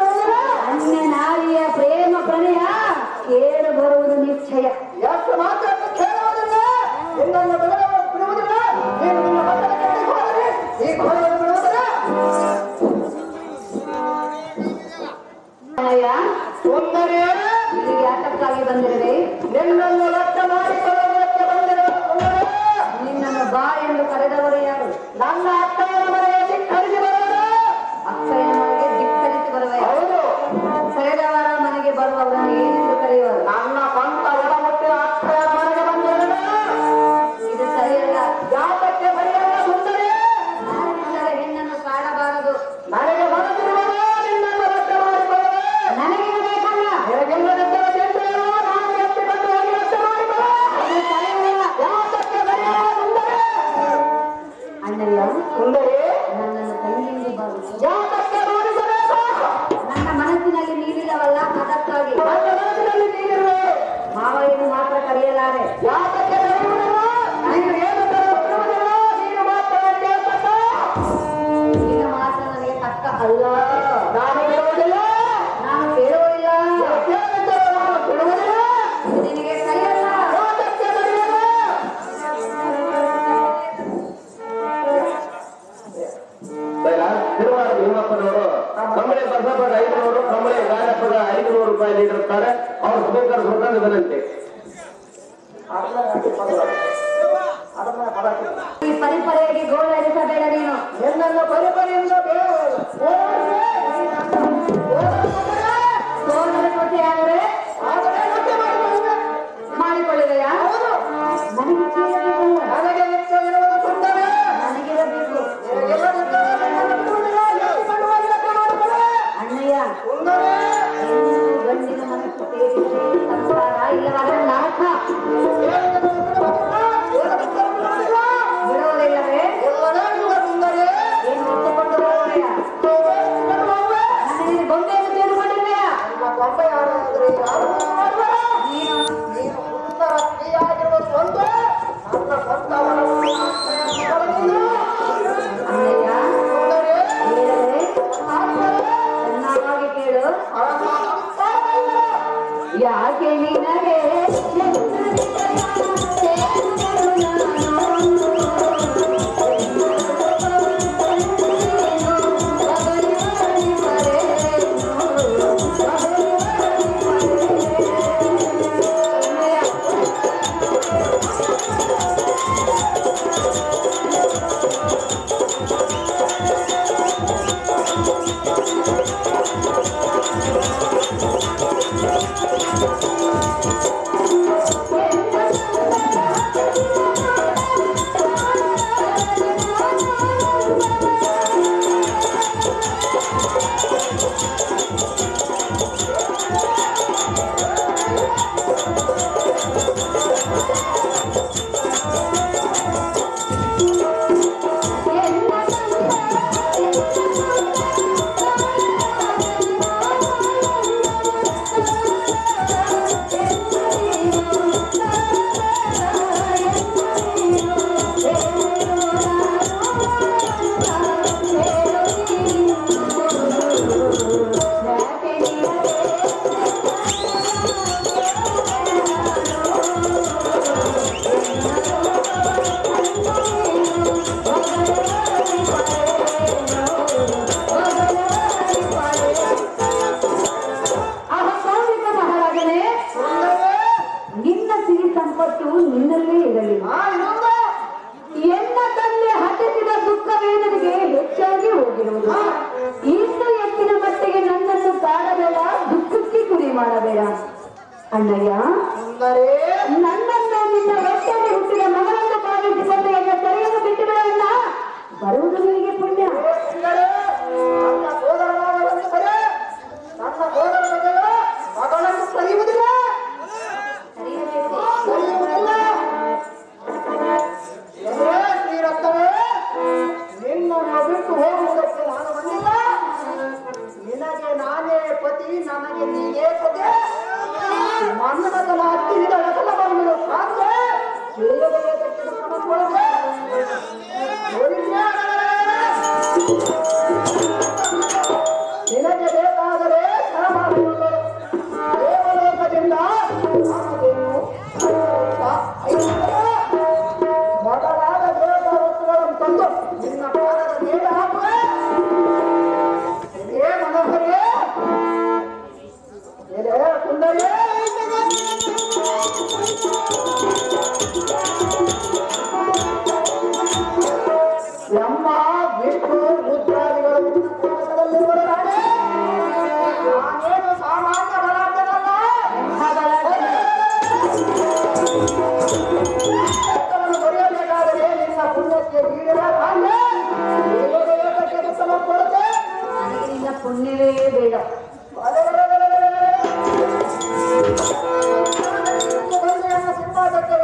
ವಿಚಾರ ಅನ್ನನಾರಿಯ ಪ್ರೇಮ ಪ್ರಣಯ ಏಳು ಬರುವುದು ನಿಶ್ಚಯ. ಎಷ್ಟು ಮಾತ್ರ ಕೇಳುವುದಿಲ್ಲ, ನಿನ್ನನ್ನು ಬಿಡುವುದಿಲ್ಲ, ನೀನು ನಿನ್ನ ಮಕ್ಕಳ ಜೊತೆಗೆ ಹೋದರೆ ಈ ಘೋರವನ್ನು ಬಿಡುವುದಿಲ್ಲ. ಸುಂದರಿ, ಇಲ್ಲಿಗೆ ಯಾತಕ್ಕಾಗಿ ಬಂದಿರುವೆ? ನಿನ್ನನ್ನು ಲಕ್ಷ ಮಾಡಿಕೊಳ್ಳುವುದಕ್ಕೆ ಬಂದಿರುವ ಸುಂದರಿ. ನಿನ್ನನ್ನು ಬಾ ಎಂದು ಕರೆದವರು ಯಾರು? ನನ್ನ ಅಕ್ಕನ ಮನೆಗೆ ಧಿಕ್ಕರಿಸಿ ಬರುವುದು. ಅಕ್ಕಯ್ಯನ ಮನೆಗೆ ಧಿಕ್ಕರಿಸಿ ಬರುವೆ? ಹೌದು. ಕರೆದವರ ಮನೆಗೆ ಬರುವವರನ್ನು ಏನೆಂದು ಕರೆಯುವರು? ನನ್ನ ಸ್ವಂತ ಒಡಮುಟ್ಟಿನ ಅಕ್ಕನ ಮನೆಗೆ ಬಂದಿರುವುದು. ಇದು ಸರಿಯಲ್ಲ. ಯಾತಕ್ಕೆ ಸರಿಯಲ್ಲ ಸುಂದರಿ? ನಾನಿಲ್ಲದ ಹೆಣ್ಣನ್ನು ಕಾಣಬಾರದು. ನನಗೆ ಬರುತ್ತಿರುವುದು ನಿನ್ನನ್ನು ಲಕ್ಷ ಮಾಡಿಕೊಳ್ಳುವೆ. ನನಗೆ ಬೇಕಲ್ಲ. ನಿನಗೆಲ್ಲದಿದ್ದರೆ ಚಿಂತೆಯೋ ನಾನು ಎತ್ತಿಕೊಂಡು ಹೋಗಿ ಲಕ್ಷ ಮಾಡಿಕೊಳ್ಳುವೆ. ಇದು ಸರಿಯಲ್ಲ. ಯಾತಕ್ಕೆ ಸರಿಯಲ್ಲ ಸುಂದರಿ? ಅಣ್ಣಯ್ಯ, ಸುಂದರಿ, ನನ್ನನ್ನು ತಂಗಿಯಿಂದ ಭಾವಿಸಿ ಯಾತಕ್ಕೆ ನೋಡಿಸಬೇಕು? ನನ್ನ ಮನಸ್ಸಿನಲ್ಲಿ ನೀಡಿಲ್ಲವಲ್ಲ, ಅದಕ್ಕಾಗಿ. ನನ್ನ ಮನಸ್ಸಿನಲ್ಲಿ ನೀನಿರುವೆ. ಮಾವಯ್ಯನು ಮಾತ್ರ ಕರೆಯಲಾರೆ. ಯಾತಕ್ಕೆ ಕರೆಯುವುದಿಲ್ಲ? ನೀನು ಏನು ಕರೆಯುವುದಿಲ್ಲ, ನೀನು ಮಾತ್ರ ಕೇಳ್ತಕ್ಕ. ನಿನ್ನ ಮಾತ್ರ ನನಗೆ ತಕ್ಕ ಅಲ್ಲ. ನಾನು ಬಿಡುವುದಿಲ್ಲ, ನಾನು ಕೇಳುವುದಿಲ್ಲ. ಕೇಳಿದ್ದರೆ ನಾನು ಬಿಡುವುದಿಲ್ಲ. ನಿನಗೆ ಸರಿಯಲ್ಲ. ಯಾತಕ್ಕೆ ಸರಿಯಲ್ಲ? ತಿರುವಾರ ಭೀಮಪ್ಪನವರು ಕಂಬಳಿ ಬಸಪ್ಪನ 500, ಕಂಬಳಿ ಗಾಯಪ್ಪನ 500 ರೂಪಾಯಿ ನೀಡಿರುತ್ತಾರೆ. ಅವರು ಸ್ಪೀಕರ್ ಸುಖಂಡ ವಿನಂತಿ. ಈ ಪರಿಪರೆಯಾಗಿ ಗೋಳರಿಸಬೇಡ ನೀನು. ನಿನ್ನನ್ನು ಪರಿಪರಿಯಿಂದ ಸೋದರ ಜೊತೆಯಾದರೆ ಮಾಡಿಕೊಳ್ಳುವೆಯಾ? ನನಗೆ ಕೇಳಬೇಕಲ್ಲ. ನನಗೆ ನಿತ್ಯ ಇರುವುದು ಸುಂದರ. ನನಗಿರಬೇಕು. ನಿನಗೆಲ್ಲದಿದ್ದರೆ ನಿನ್ನನ್ನು ಬಿಡುವುದಿಲ್ಲ, ಎತ್ತಿಕೊಂಡು ಹೋಗಿ ಲಕ್ಷ ಮಾಡಿಕೊಳ್ಳುವೆ. ಅಣ್ಣಯ್ಯ, ಸುಂದರ, ಹೆಣ್ಣು ಗಂಡಿನ ಮನಸ್ಸು ಸೇರಿದರೆ ಸಂಸಾರ, ಇಲ್ಲವಾದರೆ ನರಕ. ಕೇಳಿದನು ಬಿಡುವುದಿಲ್ಲ, ಕೇಳದಿದ್ದರೆ ಬಿಡುವುದಿಲ್ಲ. ಮಾಡಬೇಡ ಅಣ್ಣಯ್ಯ. ಸುಂದರಿ ನನ್ನನ್ನು ನಿನ್ನ ಹೊಟ್ಟೆಯಲ್ಲಿ ಹುಟ್ಟಿದ ಮಗಳನ್ನು ಭಾವಿಸಿಕೊಂಡು ಎನ್ನ ಸರಿಯನ್ನು ಬಿಟ್ಟು ಬಿಡೋಣ. ಬರುವುದು ನಿನಗೆ ಪುಣ್ಯ. ನನ್ನ ಸೋದರ ಮಾವನಿದ್ದರೆ ನನ್ನ ಸೋದರ ಮಗಳನ್ನು ಕರೆಯುವುದಿಲ್ಲ. ಶ್ರೀರತ್ನವೇ, ನಿನ್ನನ್ನು ಬಿಟ್ಟು ಹೋಗುವುದಕ್ಕೆ ನಾನು ಬಂದಿಲ್ಲ. ನಿನಗೆ ನಾನೇ ಪತಿ, ನನಗೆ ನೀನೇ ಪತಿ. ಮನ್ನದಲ್ಲ ಹತ್ತಿರದ ಹೆಸಲವನ್ನು ಸಾಧ್ಯ ನಿನಗೆ ಬೇಕಾದರೆ ಸರಮಾಡುವುದು ದೇವಲೋಕದಿಂದ ಮೊದಲಾದ ದೇವತಾ ವಸ್ತುಗಳನ್ನು ತಂದು ನಿನ್ನ ಪಾದದ ಮೇಲೆ ಹಾಕುವೆ. ಇದೇ ಮನೋಹರೇ, ಇದೇ ಸುಂದರೇ, ಬ್ರಹ್ಮ ವಿಷ್ಣು ರುದ್ರಾದಿಗಳು ನಿನ್ನ ನಾನೇ. ನಾನೇನು ಸಾಮಾನ್ಯ ಬಲಾಢ್ಯನಲ್ಲ. ದೊರೆಯಬೇಕಾದರೆ ನಿನ್ನ ಪುಣ್ಯಕ್ಕೆ ನೀಡಿದ ಕಾರಣ ಕೊಡುತ್ತೆ. ನನಗೆ ನಿನ್ನ ಪುಣ್ಯವೇ ಬೇಡ. ಸಿಂಹಾಸಕ್ಕೆ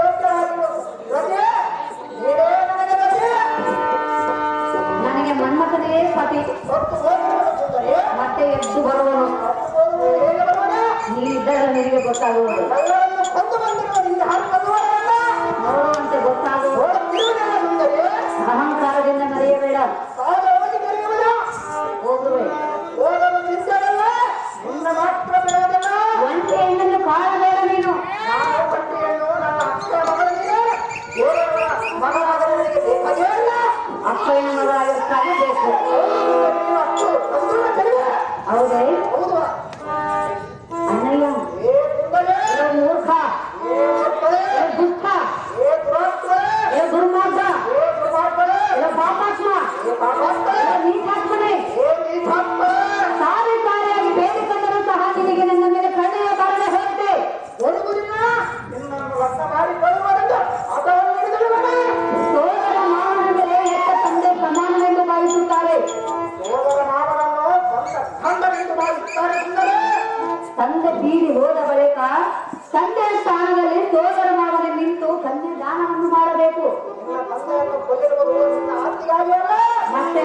ನನಗೆ ಮನ್ಮಥನೇ ಪತಿ, ಮತ್ತೆ ಎದ್ದು ಬರುವನು. ನೀನಿದ್ದರೆ ನಿನಗೆ ಗೊತ್ತಾಗುವುದು, ನೋಡುವಂತೆ ಗೊತ್ತಾಗುವುದು. ಅಹಂಕಾರದಿಂದ ಮರೆಯಬೇಡ. ಹೋಗುವೆ ಮಾತ್ರ ಬೇಡದಲ್ಲ. ಒಂಟೆ ಹೆಣ್ಣನ್ನು ಕಾಣಬೇಡ ನೀನು. ಮಗನಾದವರಿಗೆ ಬೇಕಾಗೇ ಇಲ್ಲ. ಅಪ್ಪಯ್ಯನ ಮಗಳಾಗಿರ್ತಾನೆ ಬೇಕು. ಹೌದೇ ಅಣ್ಣಯ್ಯ? ಇದು ಮೂರ್ಖ, ಇದು ದುಷ್ಟ, ಇದು ದುರ್ಮಾರ್ಗ, ಇದು ಪಾಪಾತ್ಮ, ಇದು ನೀಚಾತ್ಮನೆ. ಸಾರಿ ಸಾರಿಯಾಗಿ ಬೇಡಿಕೊಂಡರೂ ಸಹ ನಿನಗೆ ನನ್ನ ಮೇಲೆ ಕಣ್ಣೆಯ ಕಾರಣ ಹೇಳುತ್ತೆ. ಸೋದರ ಮಾವನ ಮೇಲೆ ಹೆತ್ತ ತಂದೆ ಸಮಾನವೆಂದು ಭಾವಿಸುತ್ತಾರೆ. ತಂದೆ ತೀರಿ ಹೋದ ಬಳಿಕ ತಂದೆಯ ಸ್ಥಾನದಲ್ಲಿ ಸೋದರ ಮಾವನ ನಿಂತು ಕನ್ಯಾದಾನವನ್ನು ಮಾಡಬೇಕು. ಮತ್ತೆ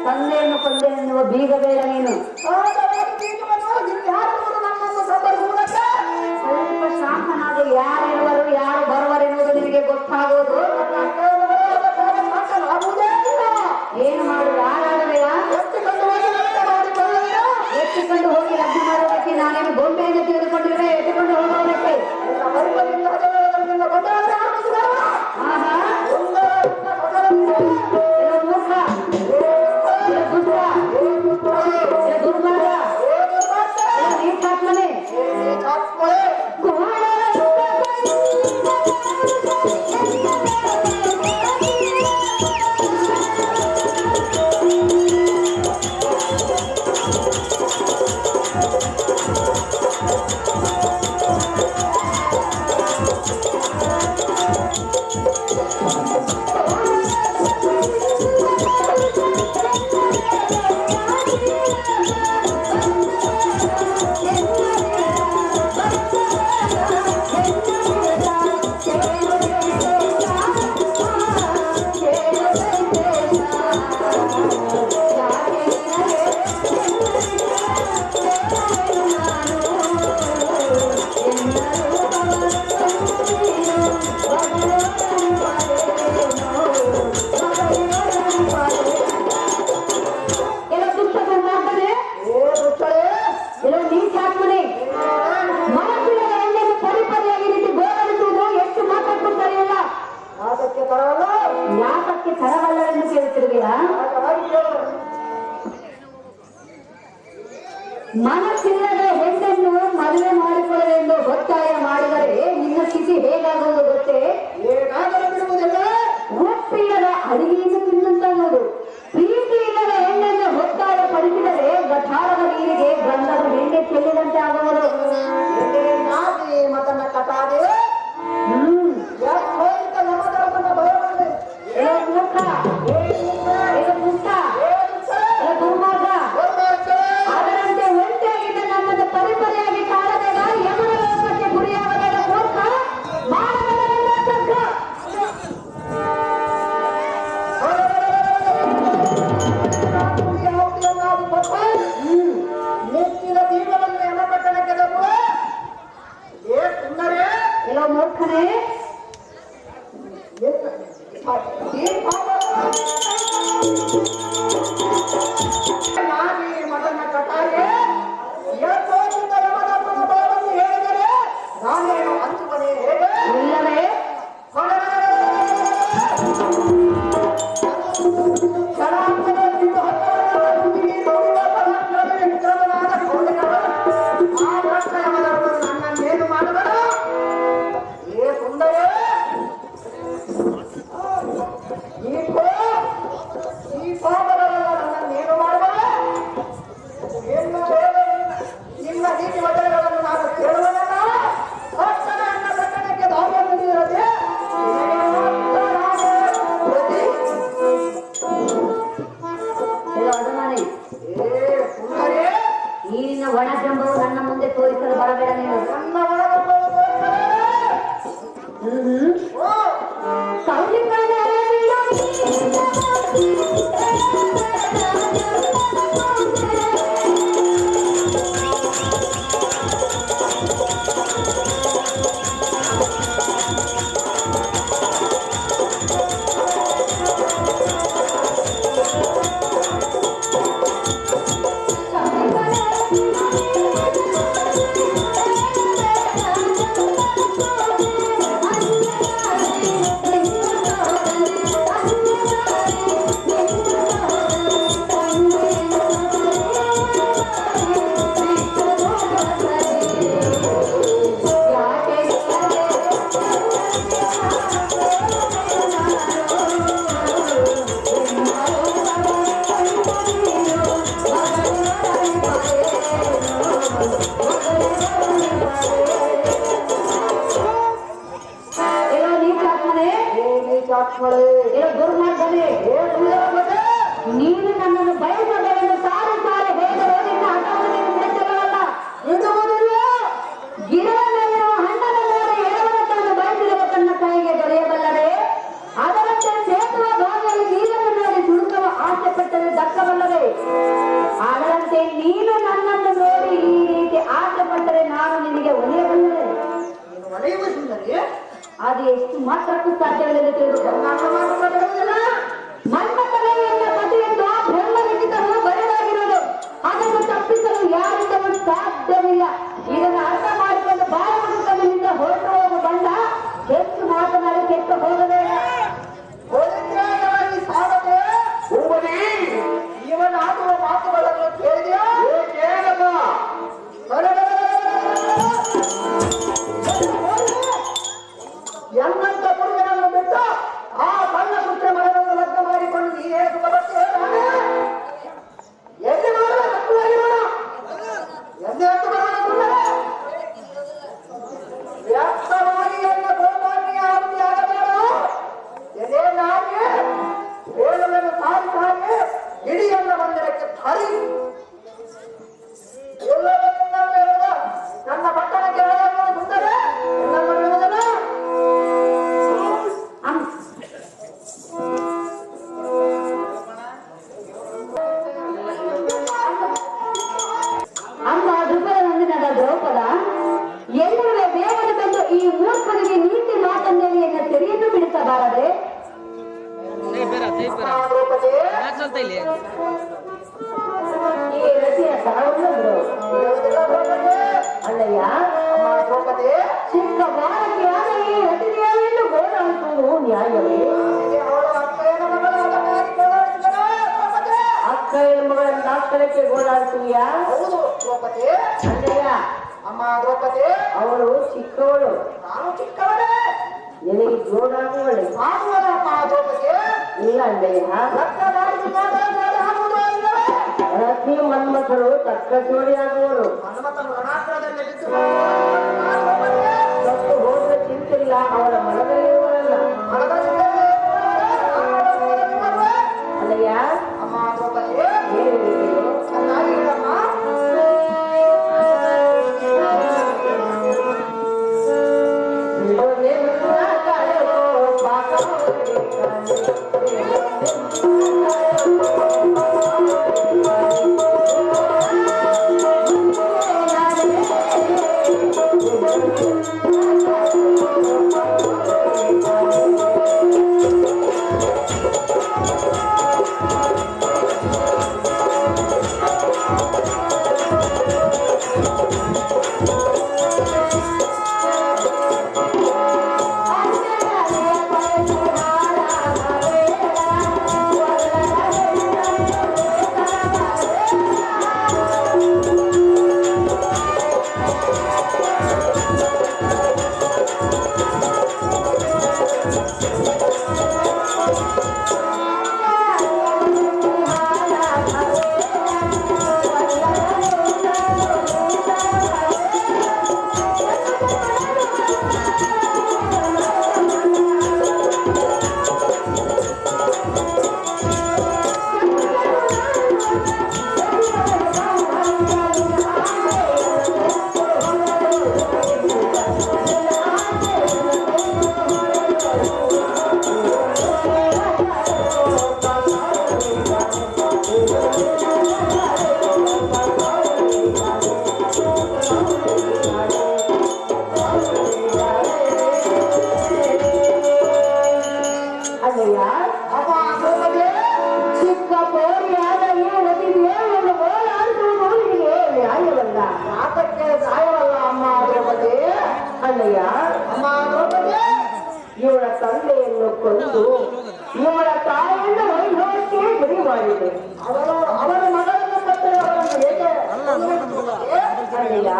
ತಂದೆಯನ್ನು ಕೊಂದೆ ಎನ್ನುವ ಬೀಗ ಬೇಡ ನೀನು. ಸ್ವಲ್ಪ ಶಾಂತನಾದ ಯಾರಿರುವರು ಯಾರು ಬರುವರೆನ್ನುವುದು ನಿನಗೆ ಗೊತ್ತಾಗುವುದು. ಏನು ಮಾಡುದು? ಆರಾಧನೆಯ ಎತ್ತಿಕೊಂಡು ಹೋಗಿ ಲಗ್ನ ಮಾಡುವುದಕ್ಕೆ ನಾನೇನು ಗೊಂಬೆಯನ್ನು ತೆಗೆದುಕೊಂಡಿರುವೆ ಎತ್ತಿಕೊಂಡು ಹೋಗುವುದಕ್ಕೆ? ಆಹಾ, ಇದು ಮೂರ್ಖ, ಇದು ದುಷ್ಟ, ಇದು ದುರ್ಮಾರ್ಗ, ಇದು ನೀಚಾತ್ಮನೆ. ಯಾಕಕ್ಕೆ ತರವಲ್ಲವೆಂದು ಕೇಳುತ್ತಿರುವೆಯಾ? ಮನಸ್ಸಿಲ್ಲದ ಹೆಣ್ಣನ್ನು ಮದುವೆ ಮಾಡಿಕೊಳ್ಳಲೆಂದು ಒತ್ತಾಯ ಮಾಡಿದರೆ ನಿನ್ನ ಸ್ಥಿತಿ ಹೇಗಾಗುವುದು ಗೊತ್ತೇ? ಒಪ್ಪಿಲ್ಲದ ಅಡಿಗೆಯನ್ನು ತಿನ್ನಂತಾಗುವುದು. ಪ್ರೀತಿ ಇಲ್ಲದ ಹೆಣ್ಣನ್ನು ಒತ್ತಾಯ ಲಕ್ಷ್ಮಣೇ ನಾಗಿ ಮಗನ ಕಟಾಗೆ ಎಷ್ಟೋದಿಂದ ಯಮಧರ್ಮದ ಬಲವನ್ನು ಹೇಳಿದರೆ ನಾನೇನು ಅಂಜುವನೇ ಹೇಗೆ ಇಲ್ಲವೇ ಕ್ಷಣಾಂತರ ಬಿದ್ದು ಹತ್ತವರ ತುದಿಗೆ ನೋಡುವ ಪರಾಕ್ರಮ ವಿಕ್ರಮನಾದ ಕೋಟೆಗಳು ಆ ಭ್ರಷ್ಟ ಯಮಧರ್ಮನು ನನ್ನನ್ನೇನು ಮಾಡಬೇಡ ಏ ಸುಂದರ ಈ ಪಾಪದಲ್ಲ ನನ್ನನ್ನೇನು ಮಾಡಬೇಡ ಏನು ನಿನ್ನ ನೀತಿ ವಚನಗಳನ್ನು ನಾನು ಕೇಳುವುದಲ್ಲ ತಕ್ಷಣ ನನ್ನ ಪ್ರಕರಣಕ್ಕೆ ದಾರಿಯನ್ನು ನೀಡದೆ ಅಡಮಾನೆ ಏ ಸುಂದರೇ ನೀರಿನ ಒಣ ಜಂಬವು ನನ್ನ ಮುಂದೆ ತೋರಿಸಲು ಬರಬೇಡ ನೀನು ನನ್ನ ಒಳಗಂಬವು ತೋರಿಸಲೇ ನೀನು ನನ್ನನ್ನು ಬಯಸಬೇಕೆಂದು ಸಾರಿ ಸಾರಿ ಹೇಳಿದರೂ ನಿನ್ನ ಹಠವನ್ನು ಬಿಡಿಸಿರಲ್ಲ ಬಿಡುವುದಿಲ್ಲ ಗಿಡದ ಮೇಲಿರುವ ಹಣ್ಣನ್ನು ನೋಡಿ ಎಡವನ ತಾನು ಬಯಸಿರುವ ತನ್ನ ಕೈಗೆ ದೊರೆಯಬಲ್ಲದೆ ಅದರಂತೆ ಸೇತುವ ಭಾಗದಲ್ಲಿ ನೀರನ್ನು ನೋಡಿ ಹುಡುಕುವ ಆಸೆ ಪಟ್ಟರೆ ದಕ್ಕಬಲ್ಲದೆ ಅದರಂತೆ ನೀನು ನನ್ನನ್ನು ನೋಡಿ ಈ ರೀತಿ ಆಸೆ ಪಟ್ಟರೆ ನಾನು ನಿನಗೆ ಒಲಿಯಬಲ್ಲದೆ ನೀನು ಒಲೆಯುವ ಸುಂದರಿ ಅದು ಎಷ್ಟು ಮಾತ್ರಕ್ಕೂ ಸಾಧ್ಯವಿಲ್ಲದೆ ತಿಳಿದುಕೊ ನನ್ನ ಮಾತು ಬಿಡುವುದಿಲ್ಲ ಮನ್ಮಥನೇ ಎನ್ನ ಪತಿಯೆಂದು ಆ ಬ್ರಹ್ಮಲಿಖಿತವು ಬರೆದಾಗಿರುವುದು ಅದನ್ನು ತಪ್ಪಿಸಲು ಯಾರಿಂದಲೂ ಸಾಧ್ಯವಿಲ್ಲ ಇದನ್ನು ಅರ್ಥ ಮಾಡಿಕೊಂಡು ಬಾಲಮುಖದಿಂದ ಹೊರಟು ಹೋಗುವ ಬಂದ ಹೆಚ್ಚು ಮಾತನಾಡಿ ಕೆಟ್ಟು ಹೋಗಬೇಡ ಹೋಲಿಕೆಯಾಗಿ ಸಾಧನೆ ಹೂವಲಿ ಇವನಾಡುವ ಮಾತುಗಳನ್ನು ಕೇಳಿದೆಯಾ ಕೇಳಮ್ಮ ಎನ್ನಂತ ಹುಡುಗನನ್ನು ಬಿಟ್ಟು ಆ ಸಣ್ಣ ಪುತ್ರ ಮಗನನ್ನು ಲಗ್ನ ಮಾಡಿಕೊಂಡು ನೀನೇ ಸುಖ ಬರ್ತೀಯ ಎಲ್ಲಿ ನೋಡ ತಪ್ಪುವಾಗಿ ನೋಡ ಎಲ್ಲಿ ಹತ್ತು ಬರಬೇಕಂದರೆ ವ್ಯಕ್ತವಾಗಿ ಎಲ್ಲ ಗೋಮಾನ್ಯ ಆಗುತ್ತಿಯಾಗಬೇಡ ಎದೆ ನಾಗೆ ಹೇಳುವನ್ನು ಸಾರಿ ಸಾರಿ ಇಡಿಯನ್ನ ಮಂದಿರಕ್ಕೆ ಧರಿ ನನ್ನ ಪಟ್ಟಣಕ್ಕೆ ಸುಂದರೆ ನನ್ನ ಬಿಡುವುದಲ್ಲ ಅಮ್ಮ ದ್ರುಪದ ನಂದಿನದ ದ್ರೌಪದ ಎಲ್ಲರೂ ಬೇಗನೆ ಬಂದು ಈ ಮೂರ್ಖನಿಗೆ ನೀತಿ ಮಾತನ್ನೇಳಿ ಎನ್ನ ತೆರೆಯನ್ನು ಬಿಡಿಸಬಾರದೆ ದ್ರೌಪದಿ ಈ ರತಿಯ ಸರವನ್ನು ಬಿಡು ಬಿಡುವುದಿಲ್ಲ ದ್ರೌಪದಿ ಅಲ್ಲಯ್ಯ ಅಮ್ಮ ದ್ರೌಪದಿ ಚಿಕ್ಕ ಬಾಲಕಿಯಾದ ಈ ರತಿಯನ್ನು ಗೋಳಾಡಿಸುವುದು ನ್ಯಾಯವೇ ಅವಳು ಅಕ್ಕಯ್ಯನ ಮಗಳಾದ ಮೇಲೆ ಗೋಳಾಡಿಸಿದಳೇ ದ್ರೌಪದಿ ಅಕ್ಕ ಎಂಬುಗಳ ನಾಲ್ಕರಕ್ಕೆ ಗೋಳಾಡ್ತೀಯಾ ಹೌದು ದ್ರೌಪದಿ ಅಲ್ಲಯ್ಯ ಅಮ್ಮ ದ್ರೌಪದಿ ಅವಳು ಚಿಕ್ಕವಳು ನಾನು ಚಿಕ್ಕವಳೇ ನಿನಗೆ ಜೋಡಾಗುವಳೆ ಮಾಡುವನಮ್ಮ ದ್ರೌಪದಿ ಇಲ್ಲ ಅಲ್ಲಯ್ಯ ಲಗ್ನ ಮಾಡಿಸಿಕೊಂಡಾಗ ಆಗುವುದೋ ಇಲ್ಲವೇ ರತಿ ಮನ್ಮಥರು ತಕ್ಕ ಜೋಡಿಯಾಗುವರು ಹನುಮತನು ರಣಾಸ್ತ್ರದಲ್ಲಿ ಬಿದ್ದು ಸತ್ತು ಹೋದ್ರೆ ಚಿಂತಿಲ್ಲ ಅವರ ಮನದಲ್ಲಿರುವರಲ್ಲ ಅಲ್ಲಯ್ಯ ಅಮ್ಮ ದ್ರೌಪದಿ ಏನು ಚೆನ್ನಾಗಿ ಹೇಳಮ್ಮ Thank you. ಅಮ್ಮ ದ್ರೌಪದಿ ಇವಳ ತಂದೆಯನ್ನು ಕೊಂದು ಇವಳ ತಾಯಿಯನ್ನು ವೈಭವಕ್ಕೆ ಗುರಿ ಮಾಡಿದೆ. ಅವರ ಮಗಳನ್ನು ಮತ್ತೆ ಅವರನ್ನು ಏಕೆ ಅಯ್ಯ,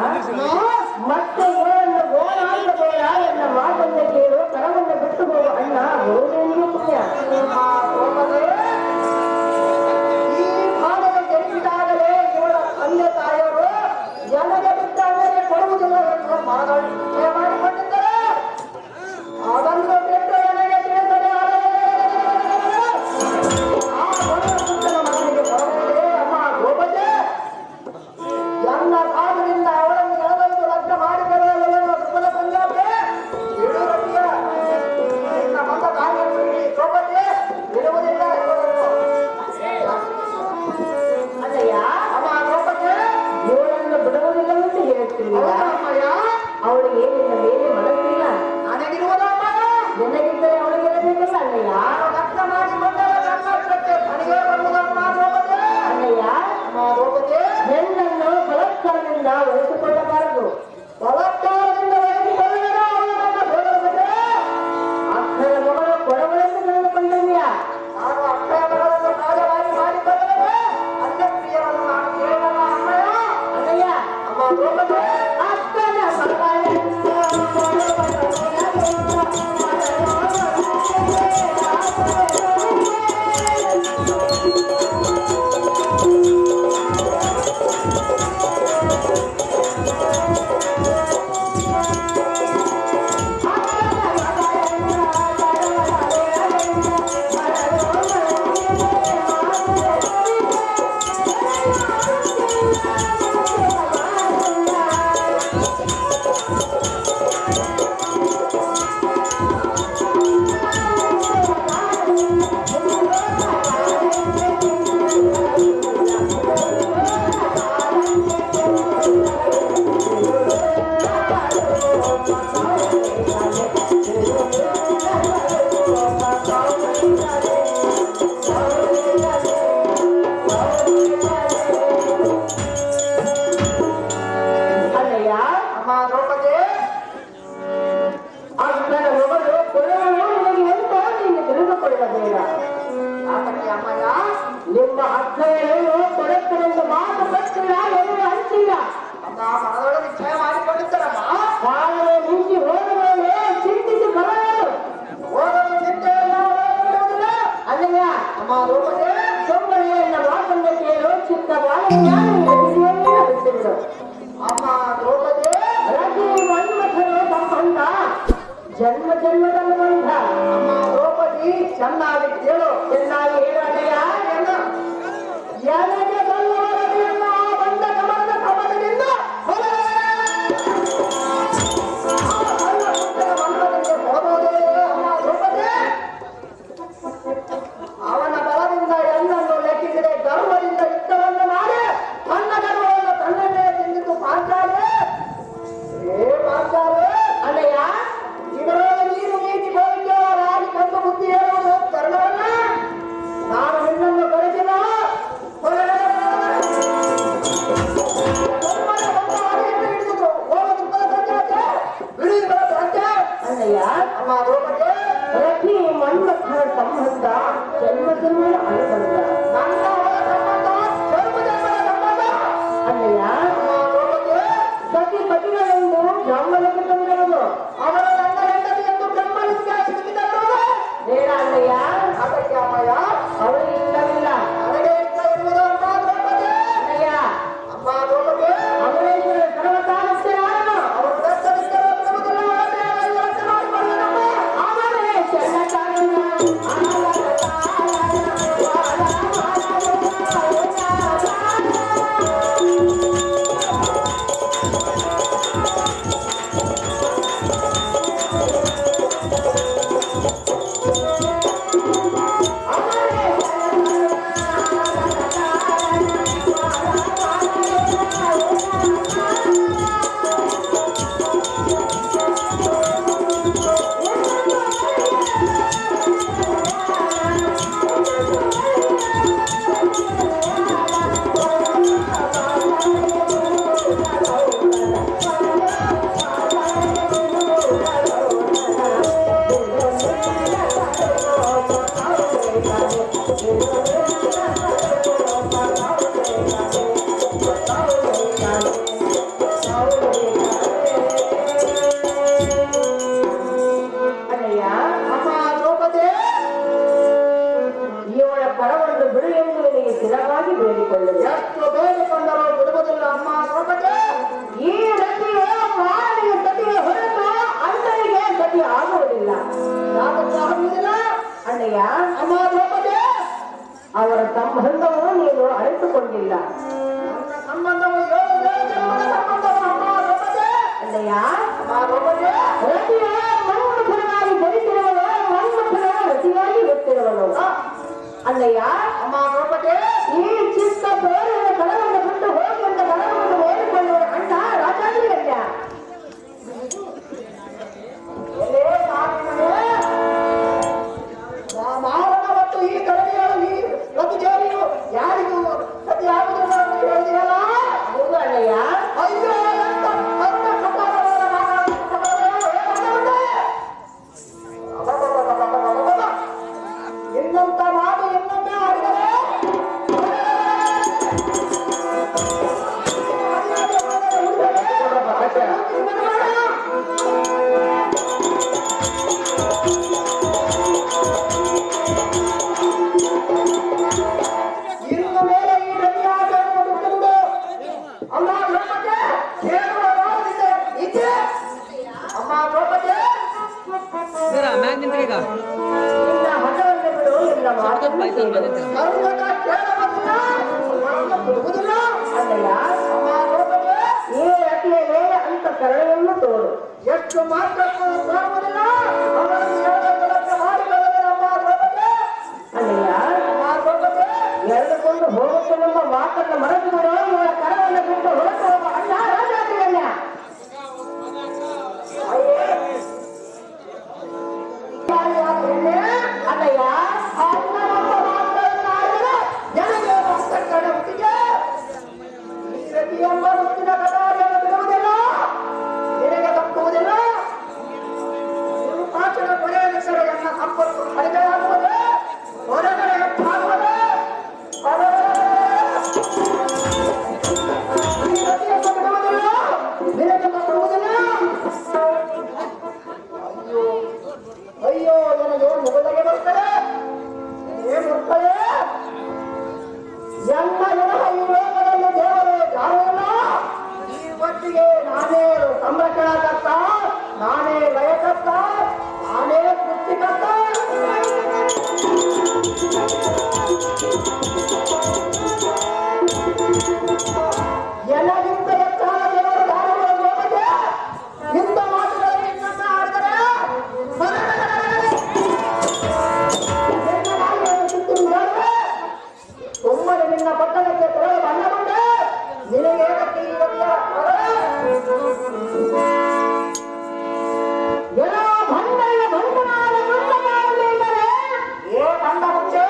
ಮತ್ತೆ ಇವಳನ್ನು ಗೋಳಾಡಿದ ಗೋಳ ಎನ್ನ ಮಾತನ್ನು ಕೇಳು, ಕರವನ್ನು ಬಿಟ್ಟು ಹೋಗು ಅಣ್ಣ ಗೋವಿಂದ ಪುಣ್ಯ. ಈ ಭಾಗದ ಜನಿಸಿದಾಗಲೇ ಇವಳ ತಂದೆ ತಾಯಿಯರು ಜನಗೆ ಬಿಟ್ಟ ಅಂದರೆ ಕೊಡುವುದಿಲ್ಲ ಎಂದು ಮಾಡಿಕೊಂಡಿದ್ದರೆ ಅದನ್ನು ಬಿಟ್ಟು ನನಗೆ ತಿಳಿದರೆ ಆ ಪುತ್ರನ ಮಗನಿಗೆ ಬರಬಹುದೇ? ಅಮ್ಮ ಗೋಪಜೆ ಎಲ್ಲ ಕಾರಣದಿಂದ ಅವಳನ್ನು ಎಳೆದೊಂದು ಲಗ್ನ ಮಾಡಿದರೆ ಅಲ್ಲವೆನ್ನುವ ಕೃಪಣ ಸಂಗಾಪೆ ಇಡುವುದಿಲ್ಲ. ನಿನ್ನ ಮಗ ಕಾರ್ಯವನ್ನು ಗೋಪಜೆ ಬಿಡುವುದಿಲ್ಲ ಅಲ್ಲಯ್ಯ, ಅಮ್ಮ ಗೋಪಜೆ ಇವಳನ್ನು ಬಿಡುವುದಿಲ್ಲವೆಂದು ಹೇಳ್ತಿಲ್ಲ. ಅಮ್ಮಯ್ಯ ಅವಳಿಗೆ ನಿನ್ನ ಮೇಲೆ ಮನಸ್ಸಿಲ್ಲ. ನನಗಿರುವುದಮ್ಮ ನಿನಗಿದ್ದರೆ ಅವಳಿಗೆ ಇರಬೇಕಲ್ಲ ಅಲ್ಲಯ್ಯ. ನಾನು ಲಗ್ನ ಮಾಡಿಕೊಂಡರೆ ನನ್ನಷ್ಟಕ್ಕೆ ಮನೆಗೆ ಬರುವುದಮ್ಮ ಗೋಪಜೆ. ಅಲ್ಲಯ್ಯ, ಅಮ್ಮ ಗೋಪಜೆ ಹೆಣ್ಣನ್ನು ಬಲಾತ್ಕಾರದಿಂದ ವಹಿಸಿಕೊಳ್ಳಬಾರದು. ಬಲಾತ್ಕಾರದಿಂದ ವಹಿಸಿಕೊಳ್ಳಲು ಅವಳು ನನ್ನ ಗೋಪಜೆ. ಅಕ್ಕನ ಮಗಳು ಕೊಡವಳೆಂದು ಕಂಡುಕೊಂಡವ್ಯ. ನಾನು ಅಕ್ಷಯ ಮಗಳನ್ನು ಸಹಜವಾಗಿ ಮಾಡಿಕೊಂಡರೆ ಅನ್ನಪ್ರಿಯರನ್ನು ನಾನು ಕೇಳಲ್ಲ ಅಮ್ಮಯ್ಯ. ಅಲ್ಲಯ್ಯ, ಅಮ್ಮ ಗೋಪಜೆ ಅಕ್ಕನ ಮಗಳನ್ನು ಅಲ್ಲಯ್ಯ, ಅಮ್ಮ ದ್ರೌಪದಿ ಅಕ್ಕನ ಮಗಳು ಕೊಡವಳು ನಿನಗೆ ಎಂತ ನೀನು ತಿಳಿದುಕೊಳ್ಳಬೇಡ. ಯಾಕಂದ್ರೆ ಅಮ್ಮಯ್ಯ ನಿಮ್ಮ ಅಕ್ಕಯನ್ನು ಕೊಡುತ್ತನೆಂದು ಮಾತು ಗೊತ್ತಿಲ್ಲ, ಎಲ್ಲಿ ಹಂಚಿಲ್ಲ. ಅಮ್ಮ ಮನದೊಳಗೆ ನಿಶ್ಚಯ ಮಾಡಿಕೊಂಡಿದ್ದರಮ್ಮ. ಕಾಲವೇ ನಿಂತು ಹೋದ ಮೇಲೆ ಚಿಂತಿಸಿ ಬರಲು ಓದಲು ಚಿಂತೆಯಲ್ಲ ಓದುವುದಿಲ್ಲ. ಅಲ್ಲಯ್ಯ, ಅಮ್ಮ ದ್ರೌಪದಿ ಸೊಮ್ಮನೆ ಎನ್ನ ಮಾತನ್ನು ಕೇಳು, ಚಿಕ್ಕ ಬಾಲಕನಿಯನ್ನು ಬಿಟ್ಟಿರು. ಅಮ್ಮ ದ್ರೌಪದಿ ರತಿ ಮನ್ಮಥನ ಸಂಬಂಧ ಜನ್ಮ ಜನ್ಮದ ಬಂಧ. ಅಮ್ಮ ದ್ರೌಪದಿ ಚೆನ್ನಾಗಿ ಕೇಳು. ಚೆನ್ನಾಗಿ ಹೇಳಯ್ಯ, ನನಗೆ ಬಲ್ಲವರದಿಯನ್ನ ಆ ಬಂದ ಕಮಲದ ಕಮಲದಿಂದ ಮನ್ಮಥನಿಗೆ ಕೊಡಬಹುದೇ? ಅಮ್ಮ ದ್ರೌಪದಿ ಅವನ ಬಲದಿಂದ ಎಲ್ಲನ್ನು ಲೆಕ್ಕಿಸಿದೆ, ಗರ್ವದಿಂದ ಯುದ್ಧವನ್ನು ಮಾಡಿ ತನ್ನ ಗರ್ವವನ್ನು ತನ್ನನ್ನೇ ತಿಂದಿದ್ದು ಪಾಂಚಾಲೆ. ಏ ಪಾಂಚಾಲೆ ಅಲ್ಲಯ್ಯ, ಇದರೊಳಗೆ ನೀನು ನೀತಿ ಗೋವಿಂದರಾಗಿ ಕಂಡು ಬುದ್ಧಿ ಹೇಳುವುದು ಕರ್ಣವನ್ನ ನಾನು ನಿನ್ನನ್ನು ಕರೆಸಿಲ್ಲ. ಅಲ್ಲಯ್ಯ, ಅಮ್ಮ ದ್ರೌಪದಿ ರತಿ ಮನ್ಮಥನ ಸಂಬಂಧ ಜನ್ಮ ಜನ್ಮದ ಅನುಬಂಧ. ನನ್ನ ಅವಳ ಸಂಬಂಧ ಜನ್ಮಜನ್ಮದ ಸಂಬಂಧ. ಅಲ್ಲಯ್ಯ, ಅಮ್ಮ ದ್ರೌಪದಿ ಸತಿ ಪತಿಗಳೆಂದು ಬ್ರಾಹ್ಮಣಕ್ಕೆ ತಂದಿರುವುದು ಅವರ ನನ್ನ ಹೆಂಡತಿ ಎಂದು ಬ್ರಹ್ಮನಿಗೆ ಸಿಕ್ಕಿದವರು ಬೇಡ. ಅಲ್ಲಯ್ಯ, ಅದಕ್ಕೆ ಅಮ್ಮಯ್ಯ ಅವಳು ಇಷ್ಟವಿಲ್ಲ. ನನಗೆ ಇಷ್ಟ ಇರುವುದು ಅಮ್ಮ ದ್ರೌಪದಿ. ಅಲ್ಲಯ್ಯ, ಅಮ್ಮ ದ್ರೌಪದಿ ಅಮರೇಶ್ವರ ಸರ್ವಕಾಲಸ್ಥರಾದ ಅವರು ದತ್ತರಿದ್ದರು ಬಿಡುವುದಿಲ್ಲ. ಅವರನ್ನೇ ಯೋಚನೆ ಮಾಡಿಕೊಳ್ಳೋಣಮ್ಮ. ಅಮರೇಶ್ವರ ಕಾರಣ ಆಗುವುದಿಲ್ಲ. ಯಾಕಪ್ಪ ಆಗುವುದಿಲ್ಲ ಅಣ್ಣಯ್ಯ? ಅಮ್ಮ ದ್ರೌಪದಿ, ಅವರ ಸಂಬಂಧವು ನೀನು ಅರಿತುಕೊಂಡಿಲ್ಲ. ನನ್ನ ಸಂಬಂಧವು ಜನ್ಮದ ಸಂಬಂಧವು ಅಮ್ಮ ದ್ರೌಪದಿ. ಅಣ್ಣಯ್ಯ, ಅಮ್ಮ ದ್ರೌಪದಿ, ರತಿಯ ಮನ್ಮಥನಾಗಿ ಧರಿಸಿರುವನು, ಮನ್ಮಥನ ರತಿಯಾಗಿ ಗೊತ್ತಿರುವನು. ಅಣ್ಣಯ್ಯ, ಅಮ್ಮ ದ್ರೌಪದಿ, ಈ ಚಿಕ್ಕ ಬೇರೆ ಕಳವನ್ನು ಬಿಟ್ಟು ಹೋಗಿ ಅಂತ ಕಳವನ್ನು ಹೇಳಿಕೊಳ್ಳುವ ಅಣ್ಣ ರಾಜಾಂದ್ರಿಯಲ್ಲ. ಮಾವನ ಮತ್ತು ಈ ಕರಡಿಯಲ್ಲಿ ಪ್ರತಿಜಾರಿಯು ಯಾರಿಗೂ ಸತಿ ಆಗುವುದಿಲ್ಲ ಅಂತ ಹೇಳಿದೆಯಲ್ಲ? ಹೌದು ಅಣ್ಣಯ್ಯ. ಅಯ್ಯೋ, ಎಂತ ಕರುಣ ಕಪಾಲವಾದ ಇನ್ನಂತ ಮಾತು ಇನ್ನೊಮ್ಮೆ ಆಡಿದರೆ ಇನ್ನು ಮೇಲೆ ಈ ರತಿಯಾದ ಬಿಟ್ಟುವುದು ಅಮ್ಮ ದ್ರೌಪದಿ, ಕೇಳುವ ರಾಗದಿಂದ ಇದ್ದೆ. ಅಮ್ಮ ದ್ರೌಪದಿ, ನಿನ್ನ ಹಠವನ್ನು ಬಿಡು, ಇಲ್ಲ ಮಾತನ್ನು ಕರುಣದ ಕೇಳಬಲ್ಲ ಬಿಡುವುದಿಲ್ಲ ಅಲ್ಲಯ್ಯ. ಅಮ್ಮ ದ್ರೌಪದಿ, ಈ ರತಿಯಲ್ಲಿ ಅಂತ ಕರುಣೆಯನ್ನು ತೋರು. ಎಷ್ಟು ಮಾತ್ರ ತೋರುವುದಿಲ್ಲ ಅವರನ್ನು ಹೇಳಬೇಕಂತ ಮಾಡಿಕೊಳ್ಳುವುದಿಲ್ಲ ಅಮ್ಮ ದ್ರೌಪದಿ. ಅಲ್ಲಯ್ಯ, ಅಮ್ಮ ದ್ರೌಪದಿ, ಎಳೆದುಕೊಂಡು ಹೋಗುತ್ತೇನೆಂಬ ಮಾತನ್ನು ಮರೆತು ಬಿಡು. ಇವರ ಕರವನ್ನು ಬಿಟ್ಟು ಹೊರಟು ಹೋಗುವ ಅಣ್ಣ ರಾಜಾಂದ್ರಿಯಲ್ಲ. ಅಲ್ಲಯ್ಯ, ಅಣ್ಣನೊಬ್ಬ ಮಾತನಾಡಿದರೆ ಜನಗೆ ಕಡೆ ಹುಟ್ಟಿಗೆ ಈ ರತಿ ಎಂಬ ಹುಟ್ಟಿನ ಕಟಾರಿಯನ್ನು ಬಿಡುವುದಿಲ್ಲ, ನಿನಗೆ ತಪ್ಪುವುದಿಲ್ಲ. ನೀವು ಪಾಚನ ಕೊನೆಯ ಎನ್ನ ಸಂಪತ್ತು ಕಡಿಮೆಯಾಗುವುದು, ಹೊರಗಡೆ ಹೆಚ್ಚಾಗುವುದು. ಈ ರತಿಯನ್ನು ಬಿಡುವುದಿಲ್ಲ, ನಿನಗೆ ತಪ್ಪುವುದಿಲ್ಲ. ಅಯ್ಯೋ, ನನಗೆ ಮುಗುಳಿಗೆ ಬರ್ತದೆ. ಏನು ಬರ್ತದೆ? ಎಲ್ಲ ಈ ರೋಗದಲ್ಲಿ ದೇವರು ಯಾರಿಲ್ಲ. ಈ ಹೊತ್ತಿಗೆ ನಾನೇ ಸಂರಕ್ಷಣಾಕರ್ತ, ನಾನೇ ಲಯಕರ್ತ, ನಾನೇ ಸೃಷ್ಟಿಕರ್ತ. ಎಲ್ಲಗಿಂತ ಹೆಚ್ಚಾದ ದೇವರು ಯಾರು ಹೋಗಿದೆ? ಇಂಥ ಮಾತುಗಳಲ್ಲಿ ನನ್ನ ಆಡಿದರೆ ಒಮ್ಮೆ ನಿನ್ನ ಪಟ್ಟಣಕ್ಕೆ ತೆರಳಿ ಬಂದಕೊಂಡೆ. ನಿನಗೆ ಏನಕ್ಕೆ ಈ ರೀತಿಯ ಎಲ್ಲ ಭಂಡನ ಭಂಡನಾದ ಮುಂದೆಂದರೆ ಏ ಬಂದ ಮುಂಚೆ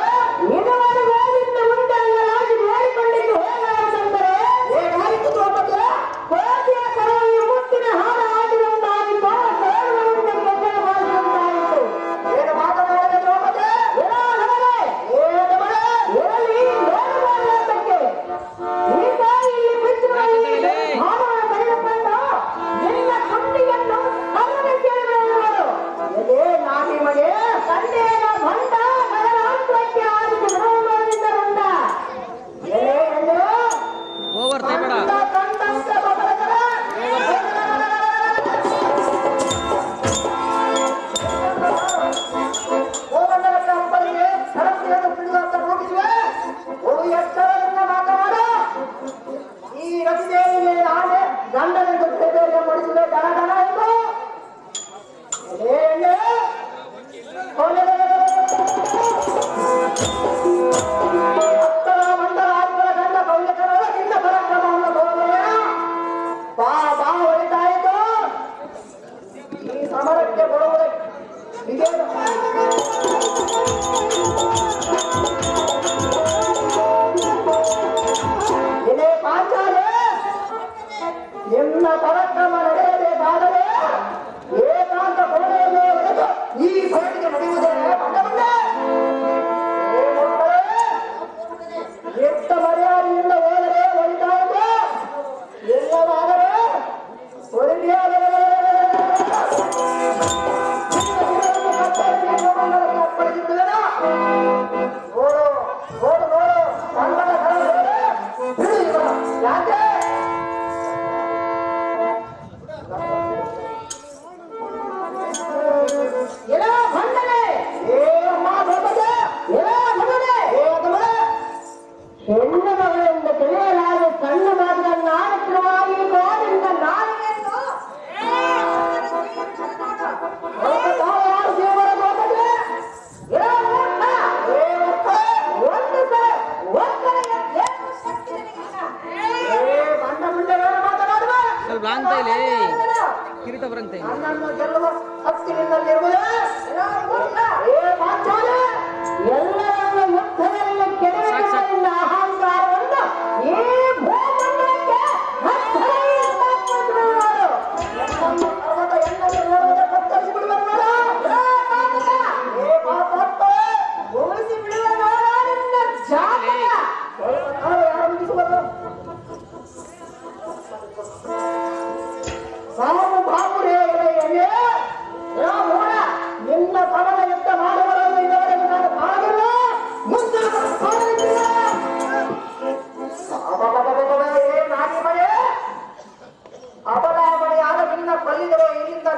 ಇದುವರೆಗೂ ನಿನ್ನ ಮುಂದೆ ರಾಜಿ ಹೇಳಿಕೊಂಡಿದ್ದು ಹೇಗಾಯಿತೆಂದರೆ ಹೇಗಾಯಿತು ದ್ರೌಪದಿ? ಕೋಟೆಯ ಕರೆಯಲ್ಲಿ ಮುತ್ತಿನ ಹಾರ ಆಡಿದಂತಾಯಿತು, ಮುಂದೆ ಗೆಜ್ಜೆ ಮಾಡಿದಂತಾಯಿತು. ಏನು ಮಾತನಾಡಿದ ದ್ರೌಪದಿ? ಇರಲಿ ನೋಡುವುದಕ್ಕೆ ಈ ತಾಯಿ ಇಲ್ಲಿ ಬಿದ್ದು ಹಾರವನ್ನು ತೆಗೆದುಕೊಂಡು ನಿನ್ನ ಕುಂಡಿಯನ್ನು ಅವರ ಕೇಳಿದರು. ಎದೆ ನಾಟಿ ಮನೆ ತಂದೆಯ ಬಂದ ನಗರಾಂತರಕ್ಕೆ ಆದಿಸಿ ಬಿಡುವುದರಿಂದ ಬಂದ ಕಂಡಂತೆ ಬದಲಾದರೆ ಗೋವಂದನಕ್ಕೆ ಅಪ್ಪನಿಗೆ ಸರಸ್ತಿಯನ್ನು ಬಿಡುವಂತ ಹೋಗಿದ್ವೆ. ಎಚ್ಚರದಿಂದ ಮಾತನಾಡ. ಈ ರತಿದೇವಿಗೆ ನಾನೇ ಗಂಡನೆಂದು ಬೇರೆ ಮಾಡಿಸಿದೆ ದನ ದನ ಎಂದು. ಹತ್ತರ ಮಂಡಲಾದಿಗಳ ಗಂಡ ಕೌಲಿಕರೊಳಗಿಂದ ಪರಾಕ್ರಮವನ್ನು ತೋರುವೆಯ. ಬಾ ಬಾ ಹೊಳಿತಾಯಿತು. ಈ ಸಮರಕ್ಕೆ ಬರುವುದಕ್ಕೆ ಇದೇನು ಇದೇ ಪಾಂಚಾಲೆ ನಿನ್ನ ಪರಾಕ್ರಮ ನಡೆಯಬೇಕಾದರೆ ಏಕಾಂತ ಕೋಣೆಯನ್ನು ಹೊಡೆದು ಈ ಭೇಟಿಗೆ ನಡೆಯುವುದೇ ಬಂದವನ್ನೇ. ಎಷ್ಟ ಮರ್ಯಾದೆಯಿಂದ ಹೋದರೆ ಹೊಳಿತಾಯಿತು, ಎಲ್ಲವಾದರೆ ಹೊರಡಿಯಾದರೆ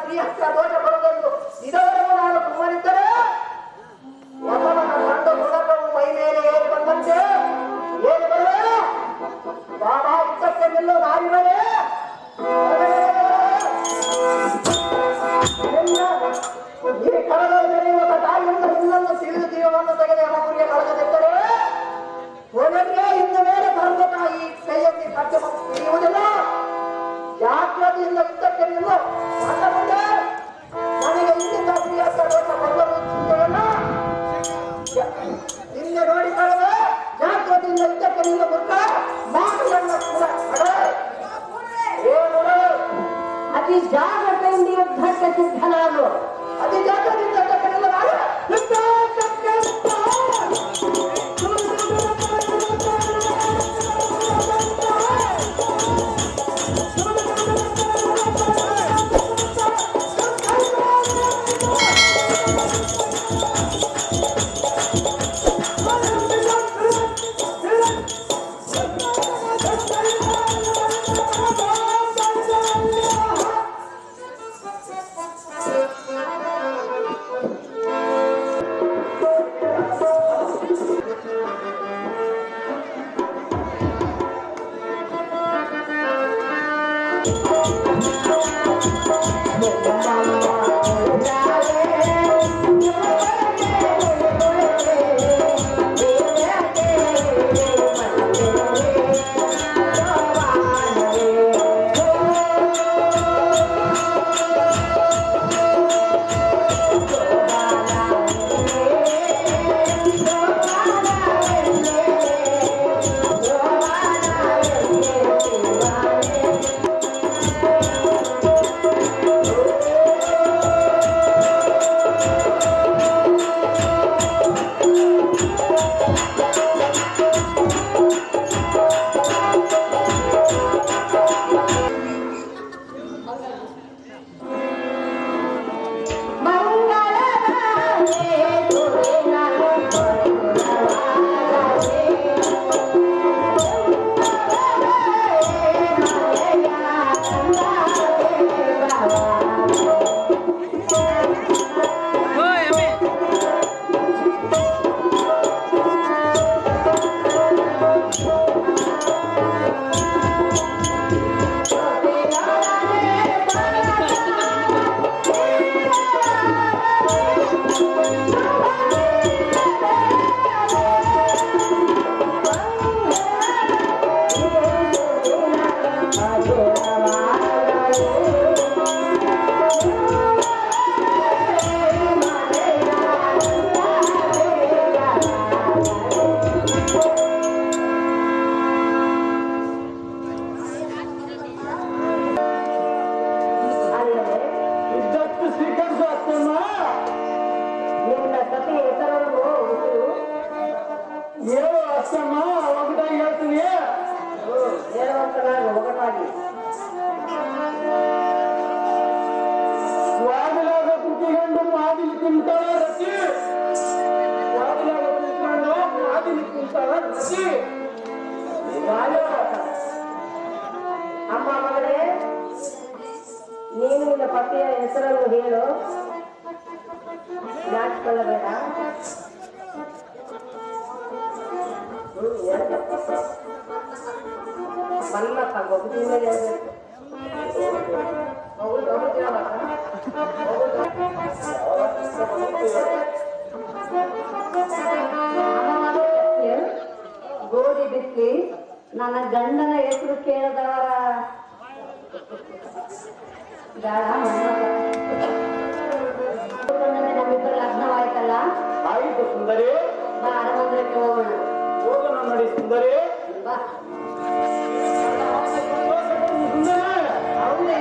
ಪ್ರಿಯಸ್ಥ ದೋಷ ಬರುವುದೆಂದು ಇದವರೆಗೂ ನಾನು ಸುಮ್ಮನಿದ್ದರೆ ಮೊದಲ ಗಂಡ ಮೃಗವು ಮೈ ಮೇಲೆ ಏರಿ ಬಂದಂತೆ ಏರಿ ಬರುವೆ ಬಾಬಾ ಇದ್ದಕ್ಕೆ ನಿಲ್ಲೋ ನಾವಿರಲೇ ಈ ಕರದಲ್ಲಿ ಬೆಳೆಯುವ ತಾಯಿಯಿಂದ ಹುಲ್ಲನ್ನು ತಿಳಿದು ಜೀವವನ್ನು ತೆಗೆದ ಮಗುವಿಗೆ ಕಳೆದಿದ್ದರೆ ಒಳಗೆ ಇನ್ನು ಮೇಲೆ ಕರೆದ ತಾಯಿ ಕೈಯಲ್ಲಿ ಕಟ್ಟೆ ಹಿಡಿಯುವುದಿಲ್ಲ ಜಾಗ್ರತೆಯಿಂದ ಇದ್ದಕ್ಕೆ ನಿಲ್ಲು ನನ್ನ ಮುಂದೆ ನನಗೆ ಇಲ್ಲಿಂದ ಪ್ರಿಯಸ್ಥ ದೋಷ ಬಂದರು ಚಿಂತೆಯಲ್ಲ ನಿನ್ನೆ ನೋಡಿಕೊಳ್ಳದೆ ಜಾಗ್ರತೆಯಿಂದ ಇದ್ದಕ್ಕೆ ನಿಲ್ಲು ಮುಖ ಮಾತುಗಳನ್ನ ಕೂಡ ಏನು ಅತಿ ಜಾಗ್ರತೆಯಿಂದ ಯುದ್ಧಕ್ಕೆ ಸಿದ್ಧನಾಗು. ಅತಿ ಜಾಗ್ರತೆಯಿಂದ ಇದ್ದಕ್ಕೆ ನಿಲ್ಲು ನಾನು ಅಮ್ಮ ಮಗಳೇ ನೀನು ನಿನ್ನ ಪತಿಯ ಹೆಸರನ್ನು ಹೇಳು ನಾಚಿಕೊಳ್ಳಬೇಡ ಮಲ್ಲಪ್ಪ ಗೊಬ್ಬರ ಮೇಲೆ ಗೋಧಿ ಬಿತ್ತಿ ನನ್ನ ಗಂಡನ ಹೆಸರು ಕೇಳದವರ ನಮ್ಮಿಬ್ಬರ ಲಗ್ನವಾಯ್ತಲ್ಲ ಆಯಿತು ಸುಂದರಿ ಬಾ ಅರಮಂದಿರಕ್ಕೆ ಹೋಗೋಣ ಹೋಗೋಣ ನೋಡಿ ಸುಂದರಿ ಬಾ ಸುಂದರಿ ಹೌದೇ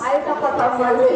ಆಯ್ತಪ್ಪ ತಮ್ಮಲ್ಲಿ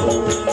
Thank